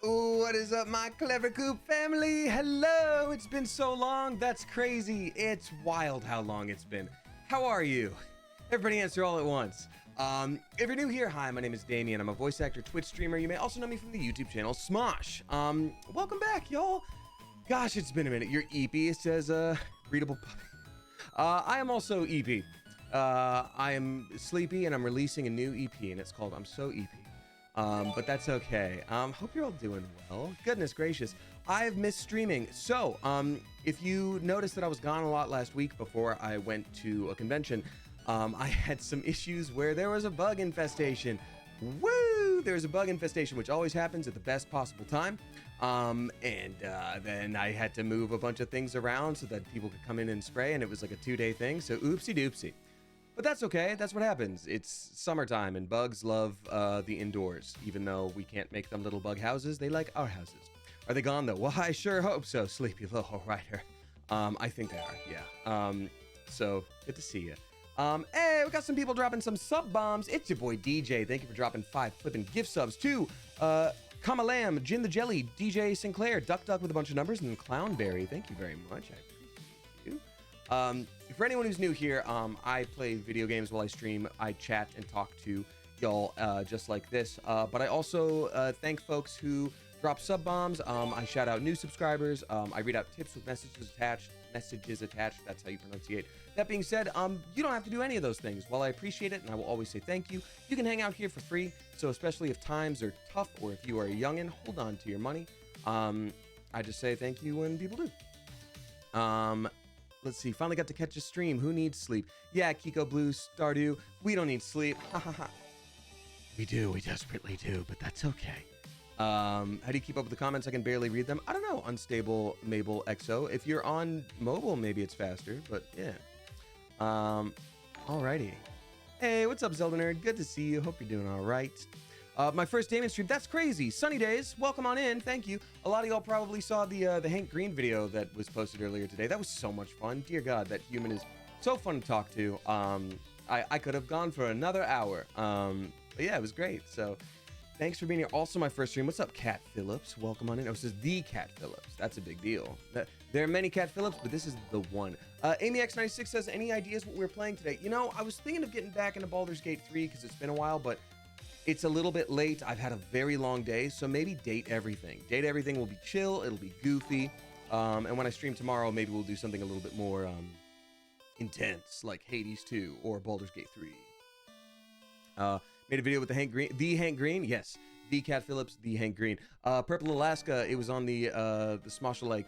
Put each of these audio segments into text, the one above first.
Ooh, what is up, my Clever Coop family? Hello, it's been so long. That's crazy. It's wild how long it's been. How are you? Everybody answer all at once. If you're new here, hi, my name is Damien. I'm a voice actor, Twitch streamer. You may also know me from the YouTube channel Smosh. Welcome back, y'all. Gosh, it's been a minute. Your EP says, readable puppy. I am also EP. I am sleepy and I'm releasing a new EP and it's called I'm So EP. But that's okay. Hope you're all doing well. Goodness gracious. I have missed streaming. So, if you noticed that I was gone a lot last week before I went to a convention, I had some issues where there was a bug infestation. Woo! There was a bug infestation, which always happens at the best possible time. Then I had to move a bunch of things around so that people could come in and spray, and it was like a 2-day thing. So oopsie doopsie. But that's okay. That's what happens. It's summertime and bugs love the indoors. Even though we can't make them little bug houses, they like our houses. Are they gone though? Well, I sure hope so, sleepy little writer. I think they are, yeah. So good to see you. Hey, we got some people dropping some sub bombs. It's your boy DJ. Thank you for dropping 5 flipping gift subs too. Kama Lamb, Jin the Jelly, DJ Sinclair, Duck Duck with a bunch of numbers, and then Clownberry. Thank you very much. I appreciate you. For anyone who's new here, I play video games while I stream. I chat and talk to y'all just like this. But I also thank folks who drop sub bombs. I shout out new subscribers. I read out tips with messages attached. That's how you pronunciate. That being said, you don't have to do any of those things. While I appreciate it, and I will always say thank you, you can hang out here for free. So especially if times are tough or if you are a youngin', hold on to your money. I just say thank you when people do. Let's see, finally got to catch a stream. Who needs sleep? Yeah, Kiko Blue, Stardew, we don't need sleep. We do, we desperately do, but that's okay. How do you keep up with the comments? I can barely read them. I don't know, Unstable Mabel XO. If you're on mobile, maybe it's faster, but yeah. Alrighty. Hey, what's up, Zelda Nerd? Good to see you. Hope you're doing all right. My first Damien stream, that's crazy. Sunny days, welcome on in, thank you. A lot of y'all probably saw the Hank Green video that was posted earlier today. That was so much fun. Dear God, that human is so fun to talk to. I could have gone for another hour. But yeah, it was great. So thanks for being here. Also, my first stream, what's up, Cat Phillips? Welcome on in. Oh, this is the Cat Phillips. That's a big deal. There are many Cat Phillips, but this is the one. Amy X96 says, any ideas what we're playing today? You know, I was thinking of getting back into Baldur's Gate 3 because it's been a while, but it's a little bit late. I've had a very long day, so maybe Date Everything. Date Everything will be chill. It'll be goofy. And when I stream tomorrow, maybe we'll do something a little bit more intense, like Hades 2 or Baldur's Gate 3. Made a video with the Hank Green. Yes, the Cat Phillips, the Hank Green. Purple Alaska. It was on the Smosh-alike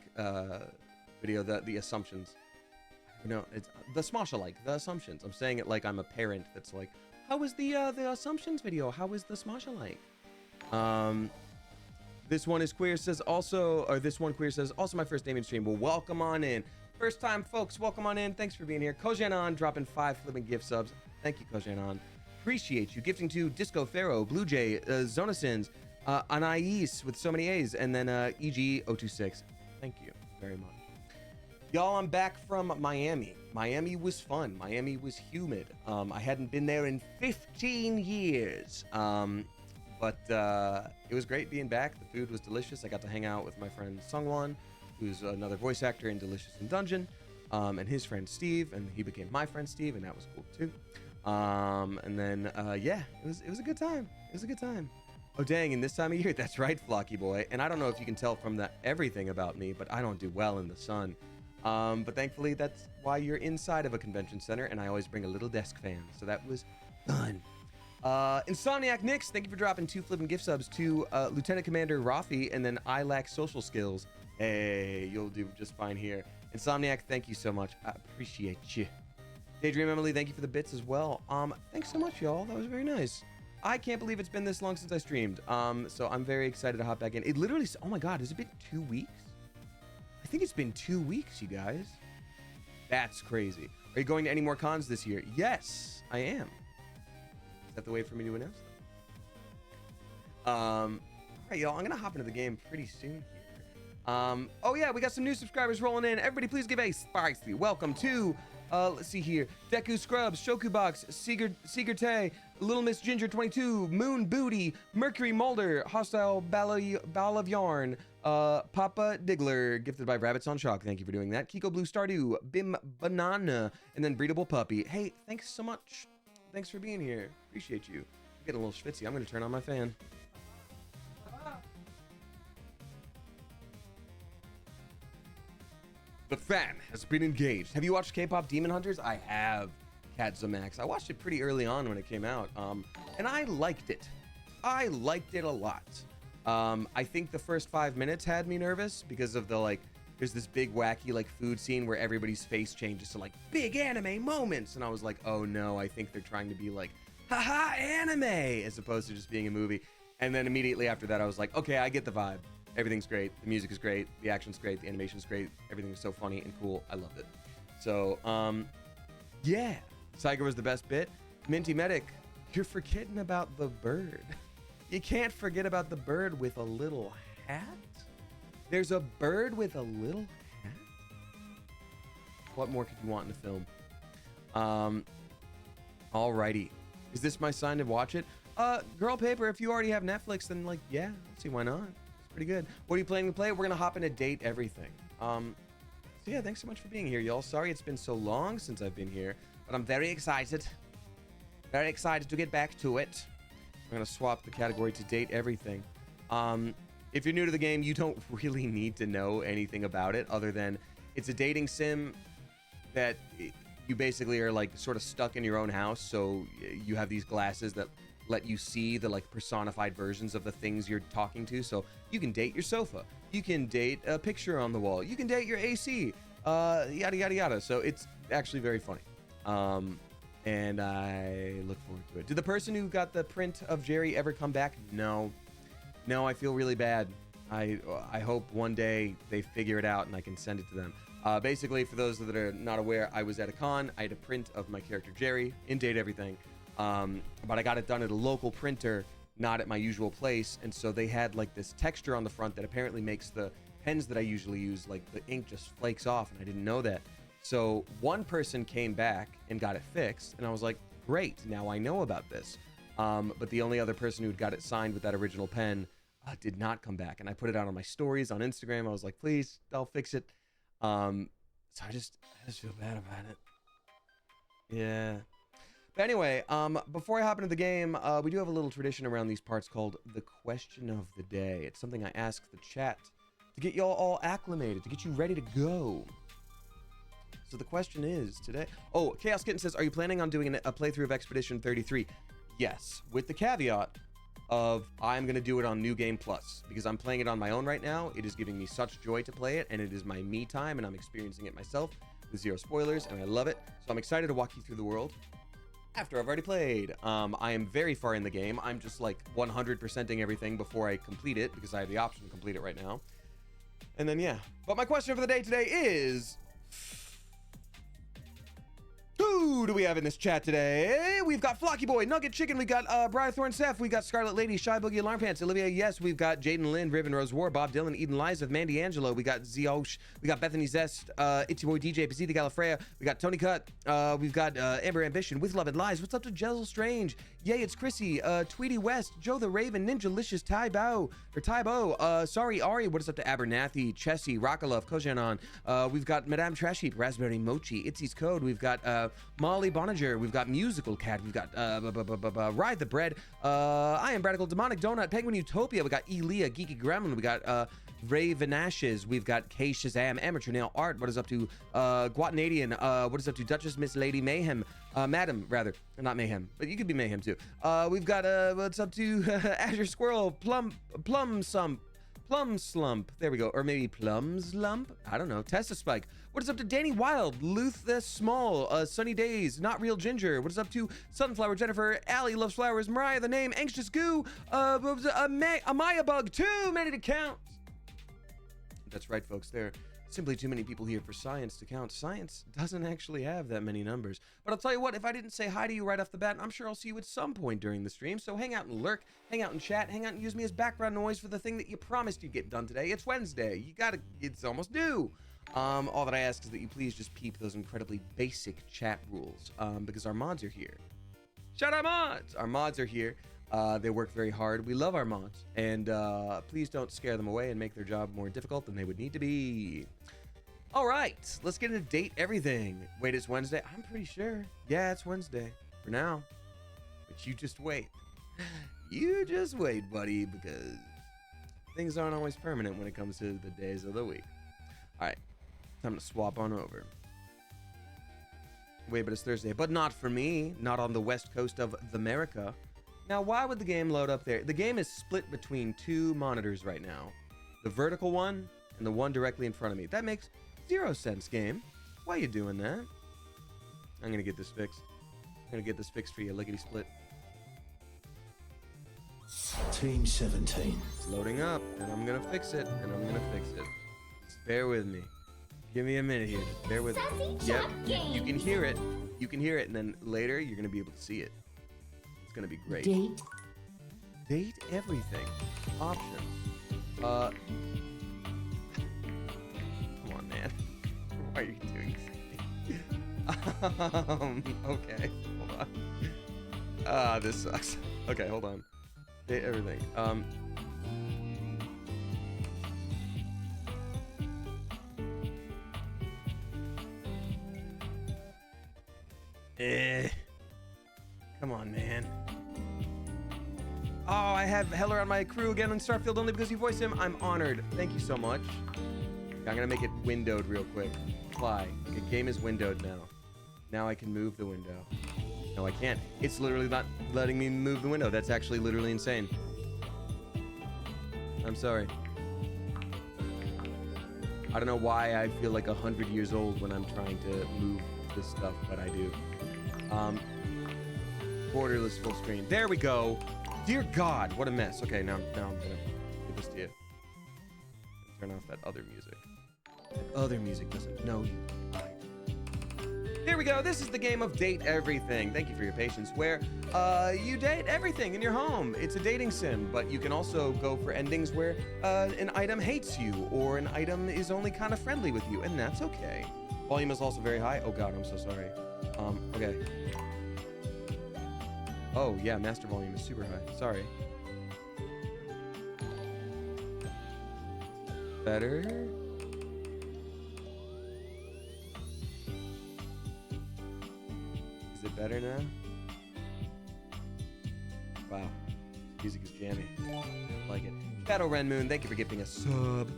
video, the Assumptions. No, it's the Smosh-alike, the Assumptions. I'm saying it like I'm a parent that's like, how was the Assumptions video? How was the Smosh-alike? This one is queer says also, or this one queer says also my first Damien stream. Well, welcome on in. First time folks, welcome on in. Thanks for being here. Kojanon dropping 5 flipping gift subs. Thank you, Kojanon. Appreciate you. Gifting to Disco Pharaoh, Blue Jay, Zonasins, Anais with so many A's, and then EG026. Thank you very much. Y'all, I'm back from Miami. Miami was fun. Miami was humid. I hadn't been there in 15 years. But it was great being back. The food was delicious. I got to hang out with my friend Sungwon, who's another voice actor in Delicious in Dungeon, and his friend Steve, and he became my friend Steve, and that was cool too. And then yeah, it was a good time. It was a good time. Oh dang, in this time of year, that's right, Flocky boy. And I don't know if you can tell from everything about me, but I don't do well in the sun. But thankfully, that's why you're inside of a convention center, and I always bring a little desk fan. So that was fun. Insomniac Nix, thank you for dropping 2 flipping gift subs to Lieutenant Commander Rafi, and then I lack social skills. Hey, you'll do just fine here. Insomniac, thank you so much. I appreciate you. Daydream Emily, thank you for the bits as well. Thanks so much, y'all. That was very nice. I can't believe it's been this long since I streamed. So I'm very excited to hop back in. It literally, oh my God, has it been 2 weeks? I think it's been 2 weeks, you guys. That's crazy. Are you going to any more cons this year? Yes, I am. Is that the way for me to announce them? All right, y'all, I'm gonna hop into the game pretty soon here. Oh yeah, we got some new subscribers rolling in. Everybody please give a spicy welcome to, let's see here, Deku Scrubs, Shokubox, Sigurte, Little Miss Ginger 22, Moon Booty, Mercury Mulder, Hostile Ball of Yarn, Papa Diggler, gifted by Rabbits on Shock. Thank you for doing that. Kiko Blue Stardew, Bim Banana, and then Breedable Puppy. Hey, thanks so much. Thanks for being here. Appreciate you. I'm getting a little schwitzy. I'm going to turn on my fan. The fan has been engaged. Have you watched K-pop Demon Hunters? I have, Katzamax. I watched it pretty early on when it came out, and I liked it. I liked it a lot. I think the first 5 minutes had me nervous because of the, like, there's this big wacky, like, food scene where everybody's face changes to, like, big anime moments. And I was like, oh no, I think they're trying to be like, haha, anime, as opposed to just being a movie. And then immediately after that, I was like, okay, I get the vibe. Everything's great. The music is great. The action's great. The animation's great. Everything is so funny and cool. I loved it. So, yeah. Tiger was the best bit. Minty Medic, you're forgetting about the bird. You can't forget about the bird with a little hat. There's a bird with a little hat. What more could you want in a film? Alrighty. Is this my sign to watch it? Girl Paper, if you already have Netflix, then, like, yeah, let's see, why not? Pretty good. What are you planning to play? We're gonna hop into Date Everything. So yeah, thanks so much for being here, y'all. Sorry it's been so long since I've been here, but I'm very excited. Very excited to get back to it. We're gonna swap the category to Date Everything. If you're new to the game, you don't really need to know anything about it other than it's a dating sim that you basically are, like, sort of stuck in your own house. So you have these glasses that let you see the, like, personified versions of the things you're talking to. So you can date your sofa, you can date a picture on the wall, you can date your AC, yada yada yada. So it's actually very funny, and I look forward to it. Did the person who got the print of Jerry ever come back? No, I feel really bad. I hope one day they figure it out and I can send it to them. Basically, for those that are not aware, I was at a con. I had a print of my character Jerry in Date Everything. But I got it done at a local printer, not at my usual place. And so they had, like, this texture on the front that apparently makes the pens that I usually use, like, the ink just flakes off, and I didn't know that. So one person came back and got it fixed, and I was like, great, now I know about this. But the only other person who'd got it signed with that original pen did not come back. And I put it out on my stories on Instagram. I was like, please, I'll fix it. So I just feel bad about it. Yeah. But anyway, before I hop into the game, we do have a little tradition around these parts called the question of the day. It's something I ask the chat to get y'all all acclimated, to get you ready to go. So the question is today... Oh, Chaos Kitten says, are you planning on doing a playthrough of Expedition 33? Yes, with the caveat of I'm going to do it on New Game Plus, because I'm playing it on my own right now. It is giving me such joy to play it, and it is my me time, and I'm experiencing it myself with zero spoilers, and I love it. So I'm excited to walk you through the world after I've already played. I am very far in the game. I'm just, like, 100%ing everything before I complete it, because I have the option to complete it right now. And then, yeah. But my question for the day today is... Who do we have in this chat today? We've got Flocky Boy, Nugget Chicken, we got Briar Thorn Seth, we got Scarlet Lady, Shy Boogie Alarm Pants, Olivia, yes, we've got Jaden Lynn, Riven Rose War, Bob Dylan, Eden Liza, Mandy Angelo, we got Ziosh, we got Bethany Zest, Itchy Boy DJ, Pazita Gallifreya, we got Tony Cut, we've got Amber Ambition, With Love and Lies, what's up to Jezel Strange, Yay, it's Chrissy, Tweety West, Joe the Raven, Ninja Licious, Tybo, Sorry Ari, what is up to Abernathy, Chessie, Rockalove, Kojanon, we've got Madame Trash Heap, Raspberry Mochi, Itzy's Code, we've got Molly Bonninger, we've got Musical Cat, we've got Ride the Bread, I Am Radical Demonic Donut, Penguin Utopia, we got Elia, Geeky Gremlin, we got Raven Ashes, we've got K Shazam, Amateur Nail Art, what is up to Guatanadian, what is up to Duchess Miss Lady Mayhem, Madam, rather, not Mayhem, but you could be Mayhem too. We've got what's up to Azure Squirrel, Plum Slump, there we go, or maybe Plum Slump, I don't know, Testa Spike. What is up to Danny Wild, Luth the Small, Sunny Days, Not Real Ginger. What is up to Sunflower Jennifer, Allie Loves Flowers, Mariah the Name, Anxious Goo, Amaya Bug, too many to count. That's right, folks, there are simply too many people here for science to count. Science doesn't actually have that many numbers. But I'll tell you what, if I didn't say hi to you right off the bat, I'm sure I'll see you at some point during the stream. So hang out and lurk, hang out and chat, hang out and use me as background noise for the thing that you promised you'd get done today. It's Wednesday. It's almost due. All that I ask is that you please just peep those incredibly basic chat rules, because our mods are here Shout out mods. Our mods are here. They work very hard. We love our mods. And please don't scare them away and make their job more difficult than they would need to be. All right, let's get into date everything. Wait, it's Wednesday? I'm pretty sure. Yeah, it's Wednesday for now. But you just wait. You just wait, buddy, because things aren't always permanent when it comes to the days of the week. All right, time to swap on over. Wait, but it's Thursday. But not for me. Not on the west coast of America. Now, why would the game load up there? The game is split between two monitors right now. The vertical one and the one directly in front of me. That makes 0 sense, game. Why are you doing that? I'm going to get this fixed. I'm going to get this fixed for you, lickety split. Team 17. It's loading up, and I'm going to fix it, and I'm going to fix it. Just bear with me. Give me a minute here. Just bear with me. Yep, you can hear it. You can hear it, and then later you're going to be able to see it. It's going to be great. Date everything. Options. Come on, man. Why are you doing this? Okay. Hold on. This sucks. Okay, hold on. Date everything. Come on, man. Oh, I have Heller on my crew again on Starfield only because you voiced him. I'm honored. Thank you so much. I'm gonna make it windowed real quick. Apply. The game is windowed now. Now I can move the window. No, I can't. It's literally not letting me move the window. That's actually literally insane. I'm sorry. I don't know why I feel like 100 years old when I'm trying to move this stuff, but I do. Borderless full screen. There we go. Dear God, what a mess. Okay, now I'm gonna give this to you. Turn off that other music. That other music doesn't know you. Here we go. This is the game of Date Everything. Thank you for your patience. Where you date everything in your home. It's a dating sim, but you can also go for endings where an item hates you or an item is only kind of friendly with you, and that's okay. Volume is also very high. Oh God, I'm so sorry. Okay. Oh yeah, master volume is super high. Sorry. Better. Is it better now? Wow. Music is jammy. I like it. Shadow Ren Moon, thank you for gifting a sub.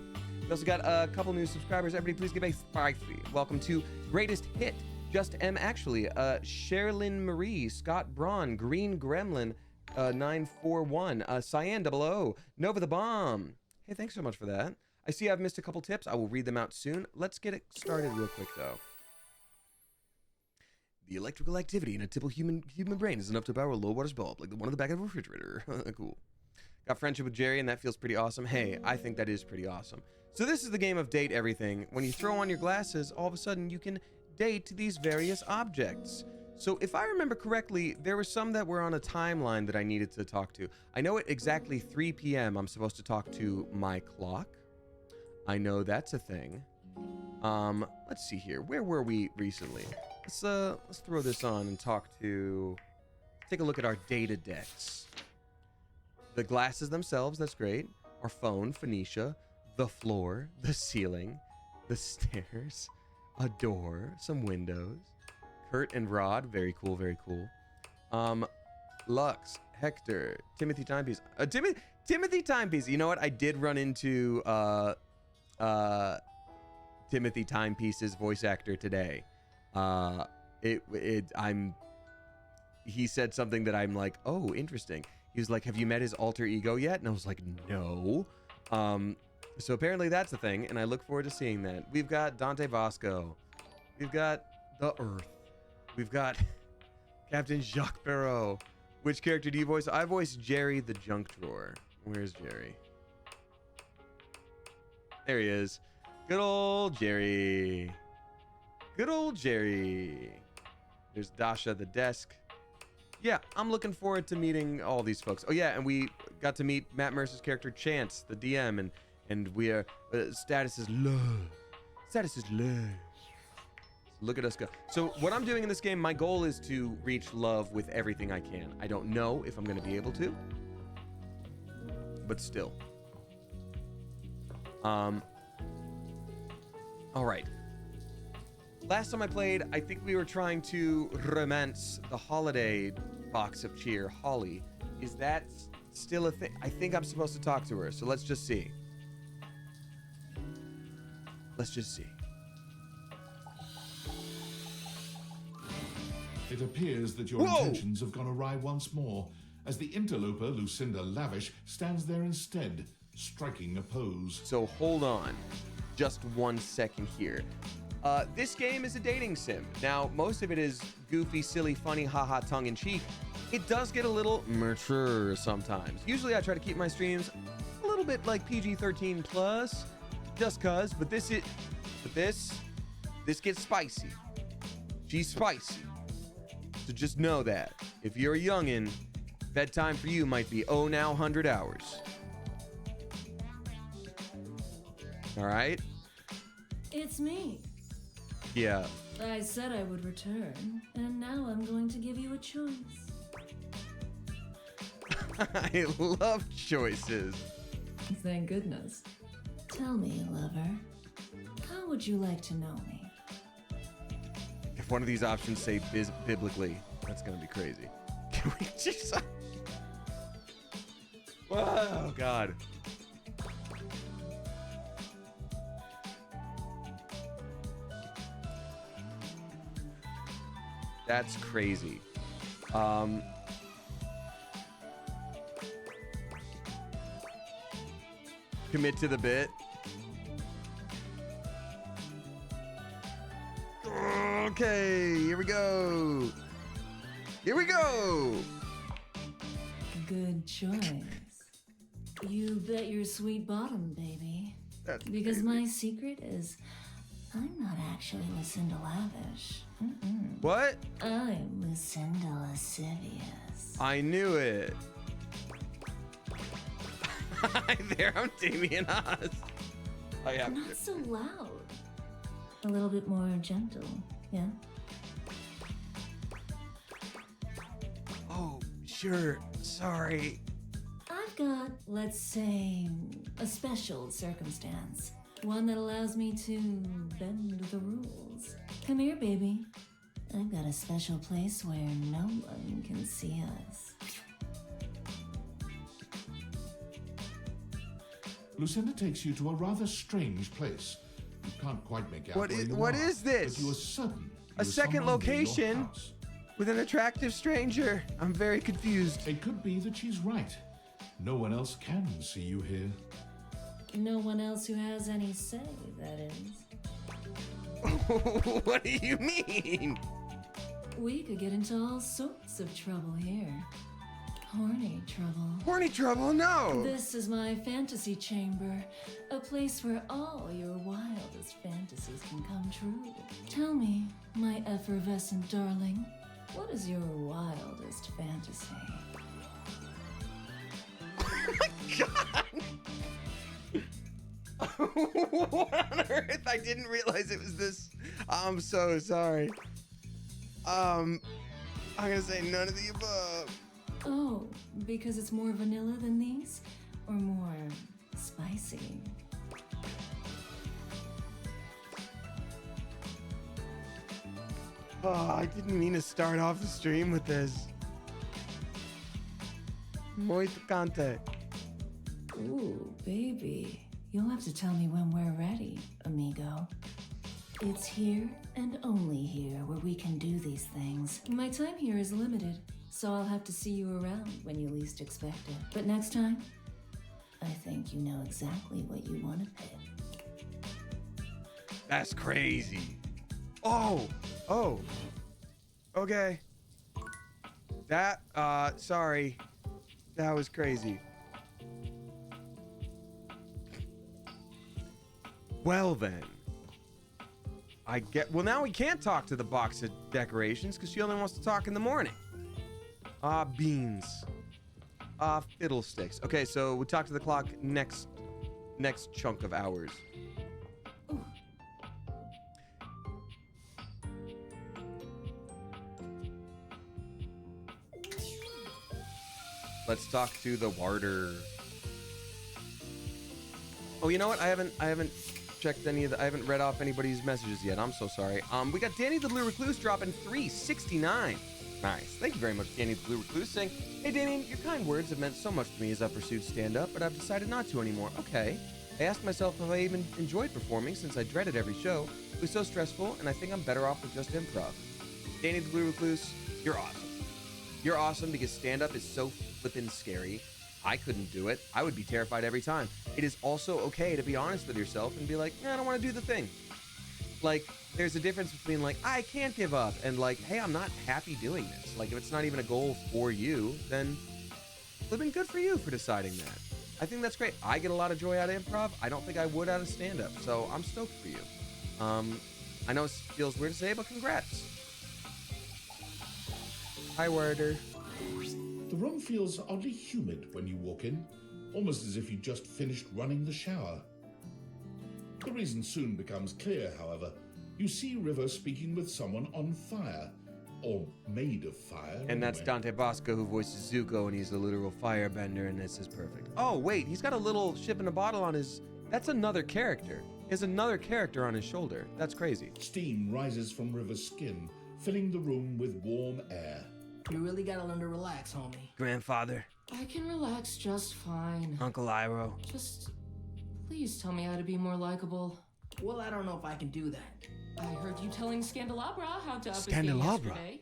We also got a couple new subscribers. Everybody please give a spicy welcome to Greatest Hit. Just M actually. Sherilyn Marie, Scott Braun, Green Gremlin, 941, Cyan 00, Nova the Bomb. Hey, thanks so much for that. I see I've missed a couple tips. I will read them out soon. Let's get it started real quick though. The electrical activity in a typical human brain is enough to power a low wattage bulb, like the one in the back of a refrigerator. Cool. Got friendship with Jerry, and that feels pretty awesome. Hey, I think that is pretty awesome. So this is the game of Date Everything. When you throw on your glasses, all of a sudden you can date these various objects. So if I remember correctly, there were some that were on a timeline that I needed to talk to. I know at exactly 3 p.m. I'm supposed to talk to my clock. I know that's a thing. Let's see here. Where were we recently? Let's throw this on and take a look at our data decks. The glasses themselves, that's great. Our phone, Phoenicia. The floor, the ceiling, the stairs, a door, some windows. Kurt and Rod, very cool, very cool. Lux, Hector, Timothy Timepiece. Timothy Timepiece. You know what? I did run into Timothy Timepiece's voice actor today. He said something that I'm like, oh, interesting. He was like, have you met his alter ego yet? And I was like, no. So apparently that's a thing, and I look forward to seeing that. We've got Dante Vasco. We've got the Earth. We've got Captain Jacques Barreau. Which character do you voice? I voice Jerry the Junk Drawer. Where's Jerry? There he is. Good old Jerry. Good old Jerry. There's Dasha the desk. Yeah, I'm looking forward to meeting all these folks. Oh yeah, and we got to meet Matt Mercer's character Chance, the DM, and we are status is love. Status is love. Look at us go. So what I'm doing in this game, my goal is to reach love with everything I can. I don't know if I'm going to be able to, but still. All right. Last time I played, I think we were trying to romance the holiday box of cheer, Holly. Is that still a thing? I think I'm supposed to talk to her, so let's just see. Let's just see. It appears that your intentions have gone awry once more, as the interloper Lucinda Lavish stands there instead, striking a pose. So hold on just 1 second here. This game is a dating sim. Now, most of it is goofy, silly, funny, haha, tongue-in-cheek. It does get a little mature sometimes. Usually I try to keep my streams a little bit like PG-13 plus, just cuz, but this gets spicy. She's spicy. So just know that. If you're a youngin', bedtime for you might be, oh, now 100 hours. All right? It's me. Yeah. I said I would return, and now I'm going to give you a choice. I love choices. Thank goodness. Tell me, lover, how would you like to know me? If one of these options say biblically, that's gonna be crazy. Can we just... Oh, God. That's crazy. Commit to the bit. Okay, here we go. Here we go. Good choice. You bet your sweet bottom, baby. That's because crazy. my secret is I'm not actually Lucinda Lavish. What? I'm Lucinda Lascivious. I knew it. Hi there, I'm Damien Oz. Oh, yeah. Not so loud. A little bit more gentle, yeah? Oh, sure. Sorry. I've got, let's say, a special circumstance. One that allows me to bend the rules. Come here, baby. I've got a special place where no one can see us. Lucinda takes you to a rather strange place. You can't quite make out What where is- you what are, is this? But you are certain A you are second someone near your location? house. With an attractive stranger. I'm very confused. It could be that she's right. No one else can see you here. No one else who has any say, that is. What do you mean? We could get into all sorts of trouble here. Horny trouble. Horny trouble? No. This is my fantasy chamber, a place where all your wildest fantasies can come true. Tell me, my effervescent darling, what is your wildest fantasy? What on earth? I didn't realize it was this. I'm so sorry. I'm gonna say none of the above. Oh, because it's more vanilla than these? Or more spicy? Oh, I didn't mean to start off the stream with this. Muy picante. Ooh, baby. You'll have to tell me when we're ready, amigo. It's here and only here where we can do these things. My time here is limited, so I'll have to see you around when you least expect it. But next time, I think you know exactly what you want to pick. That's crazy. Oh. Okay. That, sorry. That was crazy. Well then. Well, now we can't talk to the box of decorations because she only wants to talk in the morning. Beans. Fiddlesticks. Okay, so we talk to the clock next chunk of hours. Ooh. Let's talk to the warder. Oh, you know what? I haven't checked any of the, I haven't read off anybody's messages yet. I'm so sorry. We got Danny the Blue Recluse dropping 369. Nice. Thank you very much, Danny the Blue Recluse, saying, "Hey, Damien, your kind words have meant so much to me as I pursued stand-up, but I've decided not to anymore." Okay. I asked myself if I even enjoyed performing since I dreaded every show. It was so stressful, and I think I'm better off with just improv. Danny the Blue Recluse, you're awesome. You're awesome because stand-up is so flippin' scary. I couldn't do it. I would be terrified every time. It is also okay to be honest with yourself and be like, I don't want to do the thing. Like, there's a difference between like, I can't give up, and like, hey, I'm not happy doing this. Like, if it's not even a goal for you, then flippin' good for you for deciding that. I think that's great. I get a lot of joy out of improv. I don't think I would out of stand-up, so I'm stoked for you. I know it feels weird to say, but congrats. Hi, Warder. The room feels oddly humid when you walk in, almost as if you just finished running the shower. The reason soon becomes clear, however. You see River speaking with someone on fire, or made of fire. And that's Dante Bosco, who voices Zuko, and he's a literal firebender, and this is perfect. Oh, wait, he's got a little ship in a bottle on his... That's another character. He has another character on his shoulder. That's crazy. Steam rises from River's skin, filling the room with warm air. You really gotta learn to relax, homie. Grandfather. I can relax just fine. Uncle Iroh. Just please tell me how to be more likable. Well, I don't know if I can do that. I heard you telling Scandelabra how to up his game Scandelabra? yesterday.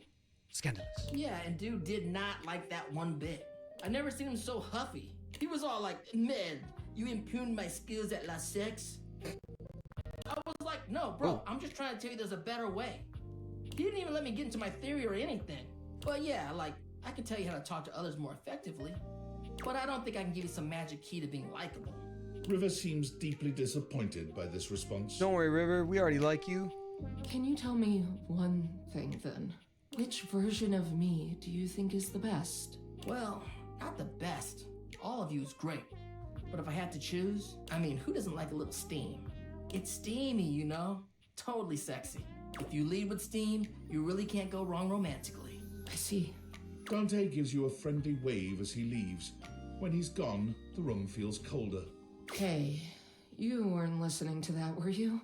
Scandalous. Yeah, and dude did not like that one bit. I never seen him so huffy. He was all like, "Man, you impugned my skills at La Sex." I was like, "No, bro, I'm just trying to tell you there's a better way." He didn't even let me get into my theory or anything. But yeah, like, I can tell you how to talk to others more effectively. But I don't think I can give you some magic key to being likable. River seems deeply disappointed by this response. Don't worry, River. We already like you. Can you tell me one thing then? Which version of me do you think is the best? Well, not the best. All of you is great. But if I had to choose, I mean, who doesn't like a little steam? It's steamy, you know? Totally sexy. If you lead with steam, you really can't go wrong romantically. I see. Dante gives you a friendly wave as he leaves. When he's gone, the room feels colder. Hey, you weren't listening to that, were you?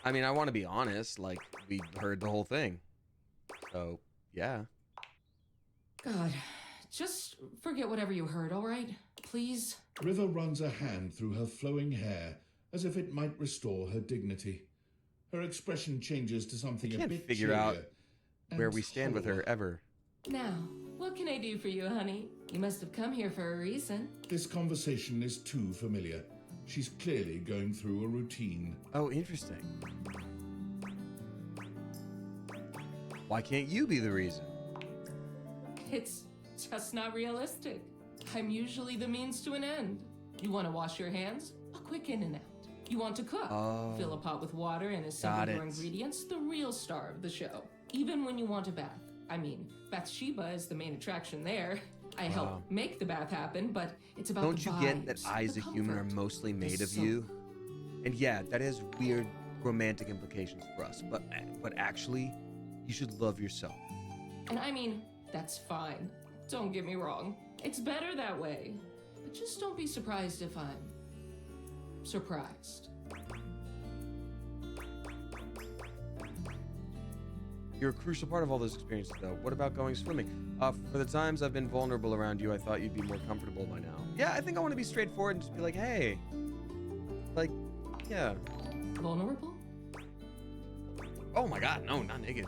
I mean, I want to be honest. Like, we heard the whole thing. So, yeah. God, just forget whatever you heard, all right? Please? River runs a hand through her flowing hair as if it might restore her dignity. Her expression changes to something a Can't bit figure out cheerier where and we stand with hollower. her ever. Now, what can I do for you, honey? You must have come here for a reason. This conversation is too familiar. She's clearly going through a routine. Oh, interesting. Why can't you be the reason? It's just not realistic. I'm usually the means to an end. You want to wash your hands? A quick in and out. You want to cook? Oh. Fill a pot with water and assemble your it. ingredients, the real star of the show. Even when you want a bath. I mean, Bathsheba is the main attraction there. I help make the bath happen, but it's about Don't the you vibes, get that eyes the of human are comfort, mostly the made of soap. you? And yeah, that has weird romantic implications for us. But actually, you should love yourself. And I mean, that's fine. Don't get me wrong. It's better that way. But just don't be surprised if I'm surprised. You're a crucial part of all those experiences, though. What about going swimming? For the times I've been vulnerable around you, I thought you'd be more comfortable by now. Yeah, I think I want to be straightforward and just be like, hey. Like, yeah. Vulnerable? Oh my god, no, not naked.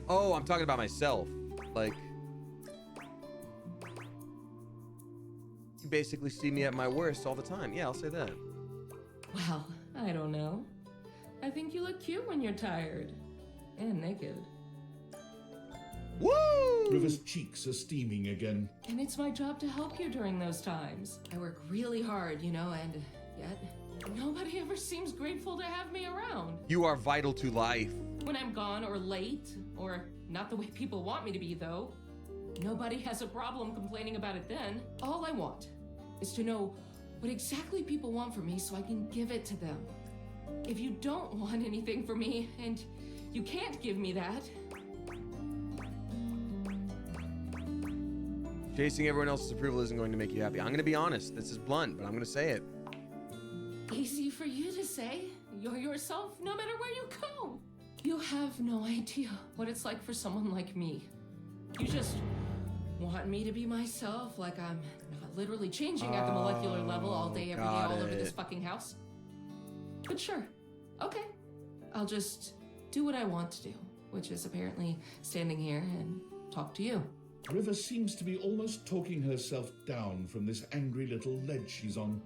Oh, I'm talking about myself. Like, you basically see me at my worst all the time. Yeah, I'll say that. Well, I don't know. I think you look cute when you're tired. And naked. Woo! River's cheeks are steaming again. And it's my job to help you during those times. I work really hard, you know, and yet nobody ever seems grateful to have me around. You are vital to life. When I'm gone or late, or not the way people want me to be, though, nobody has a problem complaining about it then. All I want is to know what exactly people want from me so I can give it to them. If you don't want anything from me, and you can't give me that, Chasing everyone else's approval isn't going to make you happy. I'm going to be honest. This is blunt, but I'm going to say it. Easy for you to say. You're yourself no matter where you go. You have no idea what it's like for someone like me. You just want me to be myself, like I'm not literally changing at the molecular level all day, every day, all over this fucking house. But sure, okay. I'll just do what I want to do, which is apparently standing here and talk to you. River seems to be almost talking herself down from this angry little ledge she's on.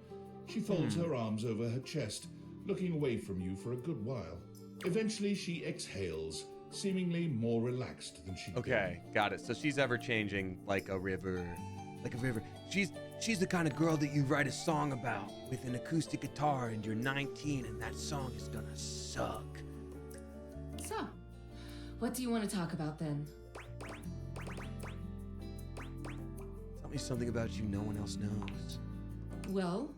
She folds her arms over her chest, looking away from you for a good while. Eventually, she exhales, seemingly more relaxed than she'd Okay, got it. So she's ever changing like a river. Like a river. She's the kind of girl that you write a song about with an acoustic guitar and you're 19 and that song is gonna suck. So, what do you want to talk about then? Tell me something about you no one else knows. Well,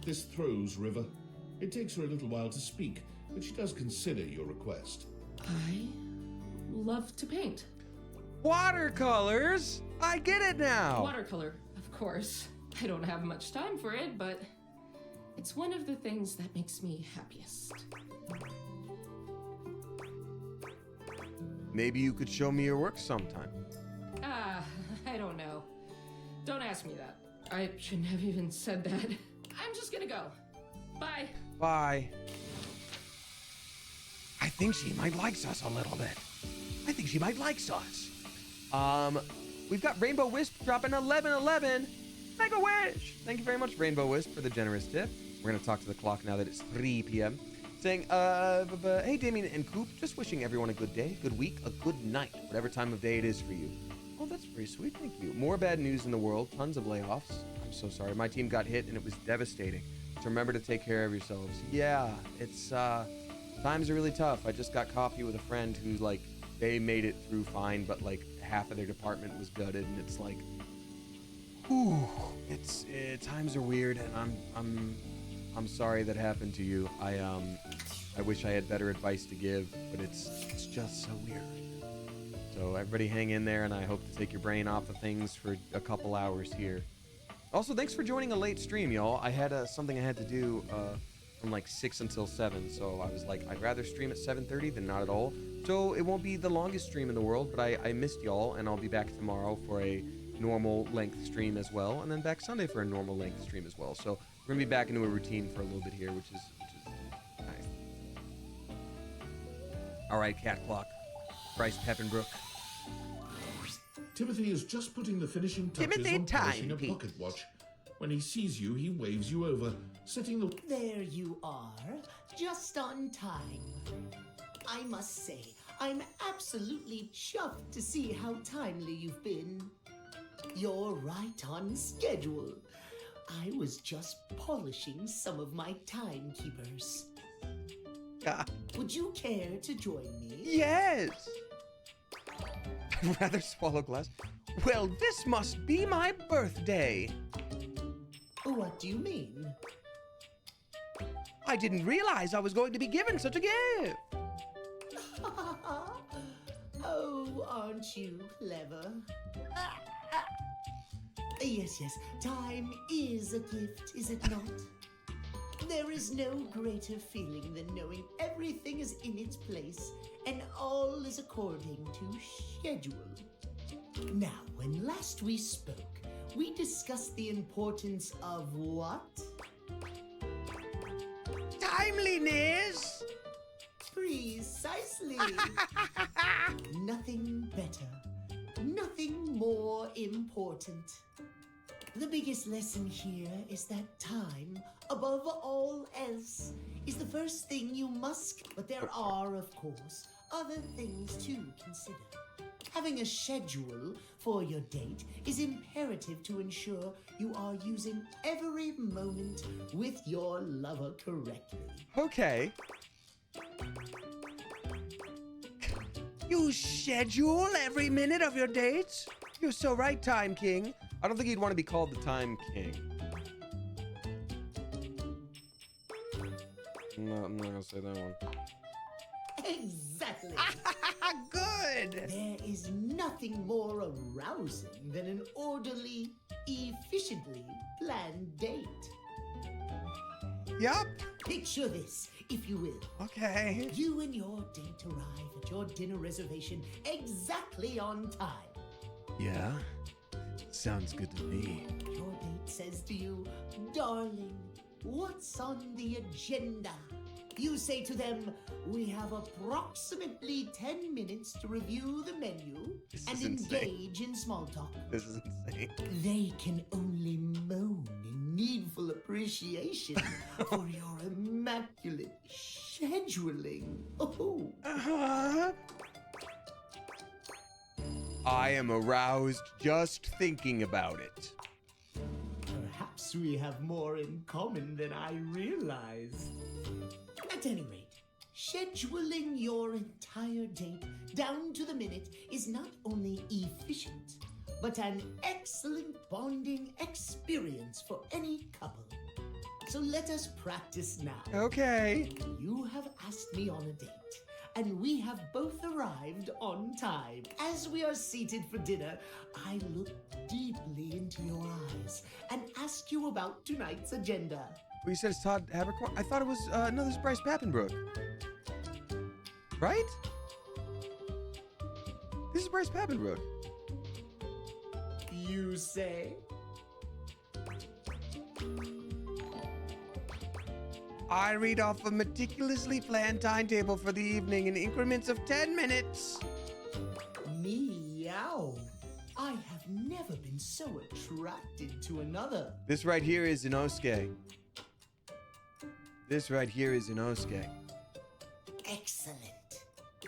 This throws River. It takes her a little while to speak, but she does consider your request. I love to paint. Watercolors? I get it now. Watercolor, of course. I don't have much time for it, but it's one of the things that makes me happiest. Maybe you could show me your work sometime. I don't know. Don't ask me that. I shouldn't have even said that. I'm just gonna go. Bye. Bye. I think she might like us a little bit. I think she might like us. We've got Rainbow Wisp dropping 1111. Make a wish. Thank you very much, Rainbow Wisp, for the generous tip. We're gonna talk to the clock now that it's 3 p.m. Saying, hey, Damien and Coop, just wishing everyone a good day, good week, a good night, whatever time of day it is for you. Oh, that's very sweet, thank you. More bad news in the world, tons of layoffs. I'm so sorry, my team got hit and it was devastating. So remember to take care of yourselves. Yeah, it's, times are really tough. I just got coffee with a friend who, like, they made it through fine, but, like, half of their department was gutted, and it's like, whew, times are weird, and I'm sorry that happened to you. I wish I had better advice to give, but it's just so weird. So everybody hang in there, and I hope to take your brain off of things for a couple hours here. Also, thanks for joining a late stream, y'all. I had something I had to do from like 6 until 7, so I was like, I'd rather stream at 7:30 than not at all. So it won't be the longest stream in the world, but I missed y'all, and I'll be back tomorrow for a normal length stream as well, and then back Sunday for a normal length stream as well. So we're gonna be back into a routine for a little bit here, which is nice. All right, Cat Clock, Bryce Peppenbrook. Timothy is just putting the finishing touches Timothy, on polishing a Timepiece. pocket watch. When he sees you, he waves you over, setting the... There you are, just on time. I must say, I'm absolutely chuffed to see how timely you've been. You're right on schedule. I was just polishing some of my timekeepers. Would you care to join me? Yes! I'd rather swallow glass. Well, this must be my birthday. What do you mean? I didn't realize I was going to be given such a gift. Oh, aren't you clever? Yes, time is a gift, is it not? There is no greater feeling than knowing everything is in its place and all is according to schedule. Now, when last we spoke, we discussed the importance of what? Timeliness! Precisely. Nothing better. Nothing more important. The biggest lesson here is that time, above all else, is the first thing you must... But there are, of course, other things to consider. Having a schedule for your date is imperative to ensure you are using every moment with your lover correctly. Okay. You schedule every minute of your dates? You're so right, Time King. I don't think he'd want to be called the Time King. No, I'm not gonna say that one. Exactly. Good. There is nothing more arousing than an orderly, efficiently planned date. Yup. Picture this, if you will. Okay. You and your date arrive at your dinner reservation exactly on time. Yeah. Sounds good to me. Your date says to you, darling, what's on the agenda? You say to them, we have approximately 10 minutes to review the menu This and is insane. engage in small talk. This is insane. They can only moan in needful appreciation for your immaculate scheduling. Oh, I am aroused just thinking about it. perhaps we have more in common than I realized. At any rate, scheduling your entire date down to the minute is not only efficient, but an excellent bonding experience for any couple. So let us practice now. Okay. You have asked me on a date, and we have both arrived on time. As we are seated for dinner, I look deeply into your eyes and ask you about tonight's agenda. Well, you said it's Todd Habercorn. I thought it was, no, this is Bryce Pappenbrook. Right? This is Bryce Pappenbrook. You say? I read off a meticulously planned timetable for the evening in increments of 10 minutes. Meow. I have never been so attracted to another. This right here is Inosuke. This right here is Inosuke. Excellent.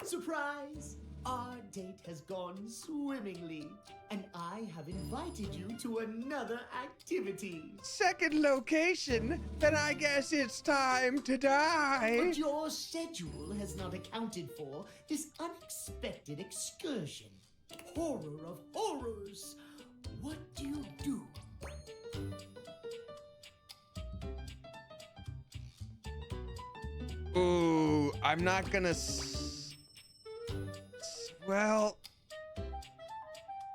Surprise! Our date has gone swimmingly, and I have invited you to another activity. Second location? Then I guess it's time to die. But your schedule has not accounted for this unexpected excursion. Horror of horrors! What do you do? Ooh, I'm not gonna. Well.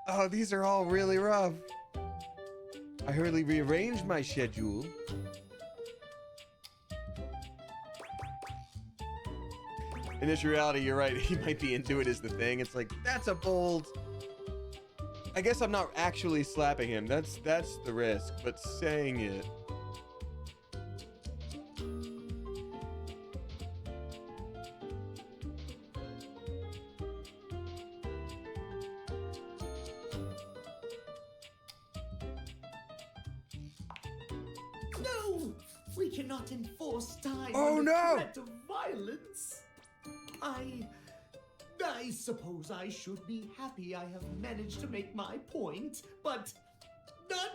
Oh, these are all really rough. I hurriedly rearranged my schedule. In this reality, you're right. He might be into it is the thing. It's like, that's a bold. I guess I'm not actually slapping him. That's the risk, but saying it. No! We cannot enforce time Oh, under no! threat of violence. I suppose I should be happy I have managed to make my point, but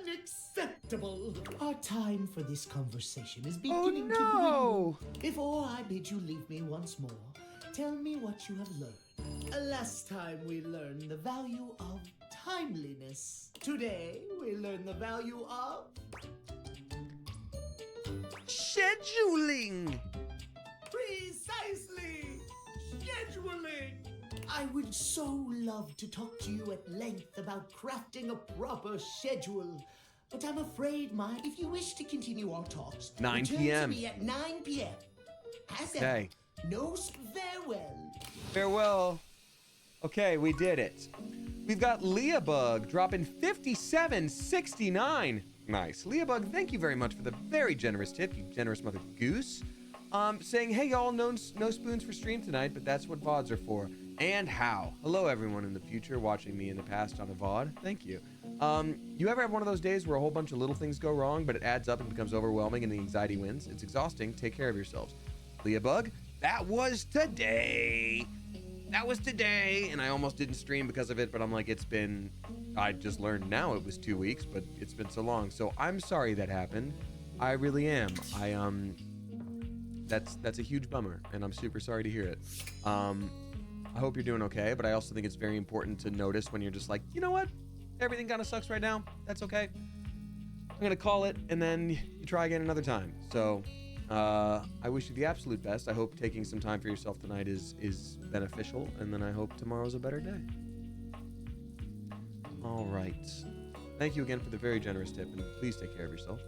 unacceptable. Our time for this conversation is beginning to no! dwindle. Before I bid you leave me once more, tell me what you have learned. Last time we learned the value of timeliness. Today we learn the value of Scheduling! precisely scheduling. I would so love to talk to you at length about crafting a proper schedule, but I'm afraid if you wish to continue our talks, 9 return p.m. to me at 9 p.m. As ever, Okay. no farewell. Farewell. Okay, we did it. We've got Leabug dropping 57.69. Nice. Leabug, thank you very much for the very generous tip, you generous mother goose. Saying, hey y'all, no spoons for stream tonight, but that's what VODs are for. And how. Hello everyone in the future watching me in the past on a VOD. Thank you. You ever have one of those days where a whole bunch of little things go wrong, but it adds up and becomes overwhelming and the anxiety wins? It's exhausting. Take care of yourselves. Leabug, that was today. That was today, and I almost didn't stream because of it, but I'm like, I just learned now it was 2 weeks, but it's been so long. So I'm sorry that happened. I really am. That's a huge bummer, and I'm super sorry to hear it. I hope you're doing okay, but I also think it's very important to notice when you're just like, you know what? Everything kind of sucks right now. That's okay. I'm gonna call it, and then you try again another time. So I wish you the absolute best. I hope taking some time for yourself tonight is beneficial, and then I hope tomorrow's a better day. All right. Thank you again for the very generous tip, and please take care of yourself.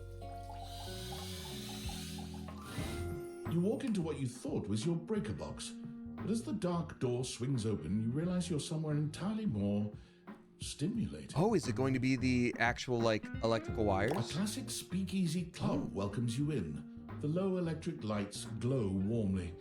You walk into what you thought was your breaker box, but as the dark door swings open, you realize you're somewhere entirely more stimulating. Oh, is it going to be the actual, like, electrical A wires? classic speakeasy club welcomes you in. The low electric lights glow warmly.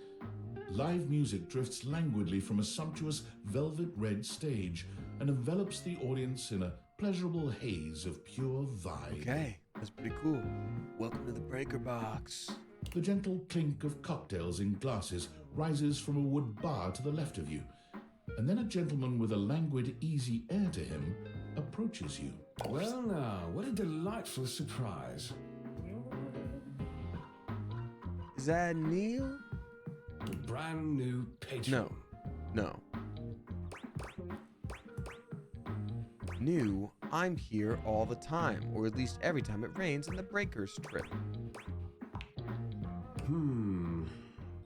Live music drifts languidly from a sumptuous velvet red stage and envelops the audience in a pleasurable haze of pure vibe. Okay, that's pretty cool. Welcome to the breaker box. The gentle clink of cocktails in glasses rises from a wood bar to the left of you, and then a gentleman with a languid, easy air to him approaches you. Well now, what a delightful surprise. Is that Neil? A brand new patron. No. New, I'm here all the time, or at least every time it rains in the breakers trip.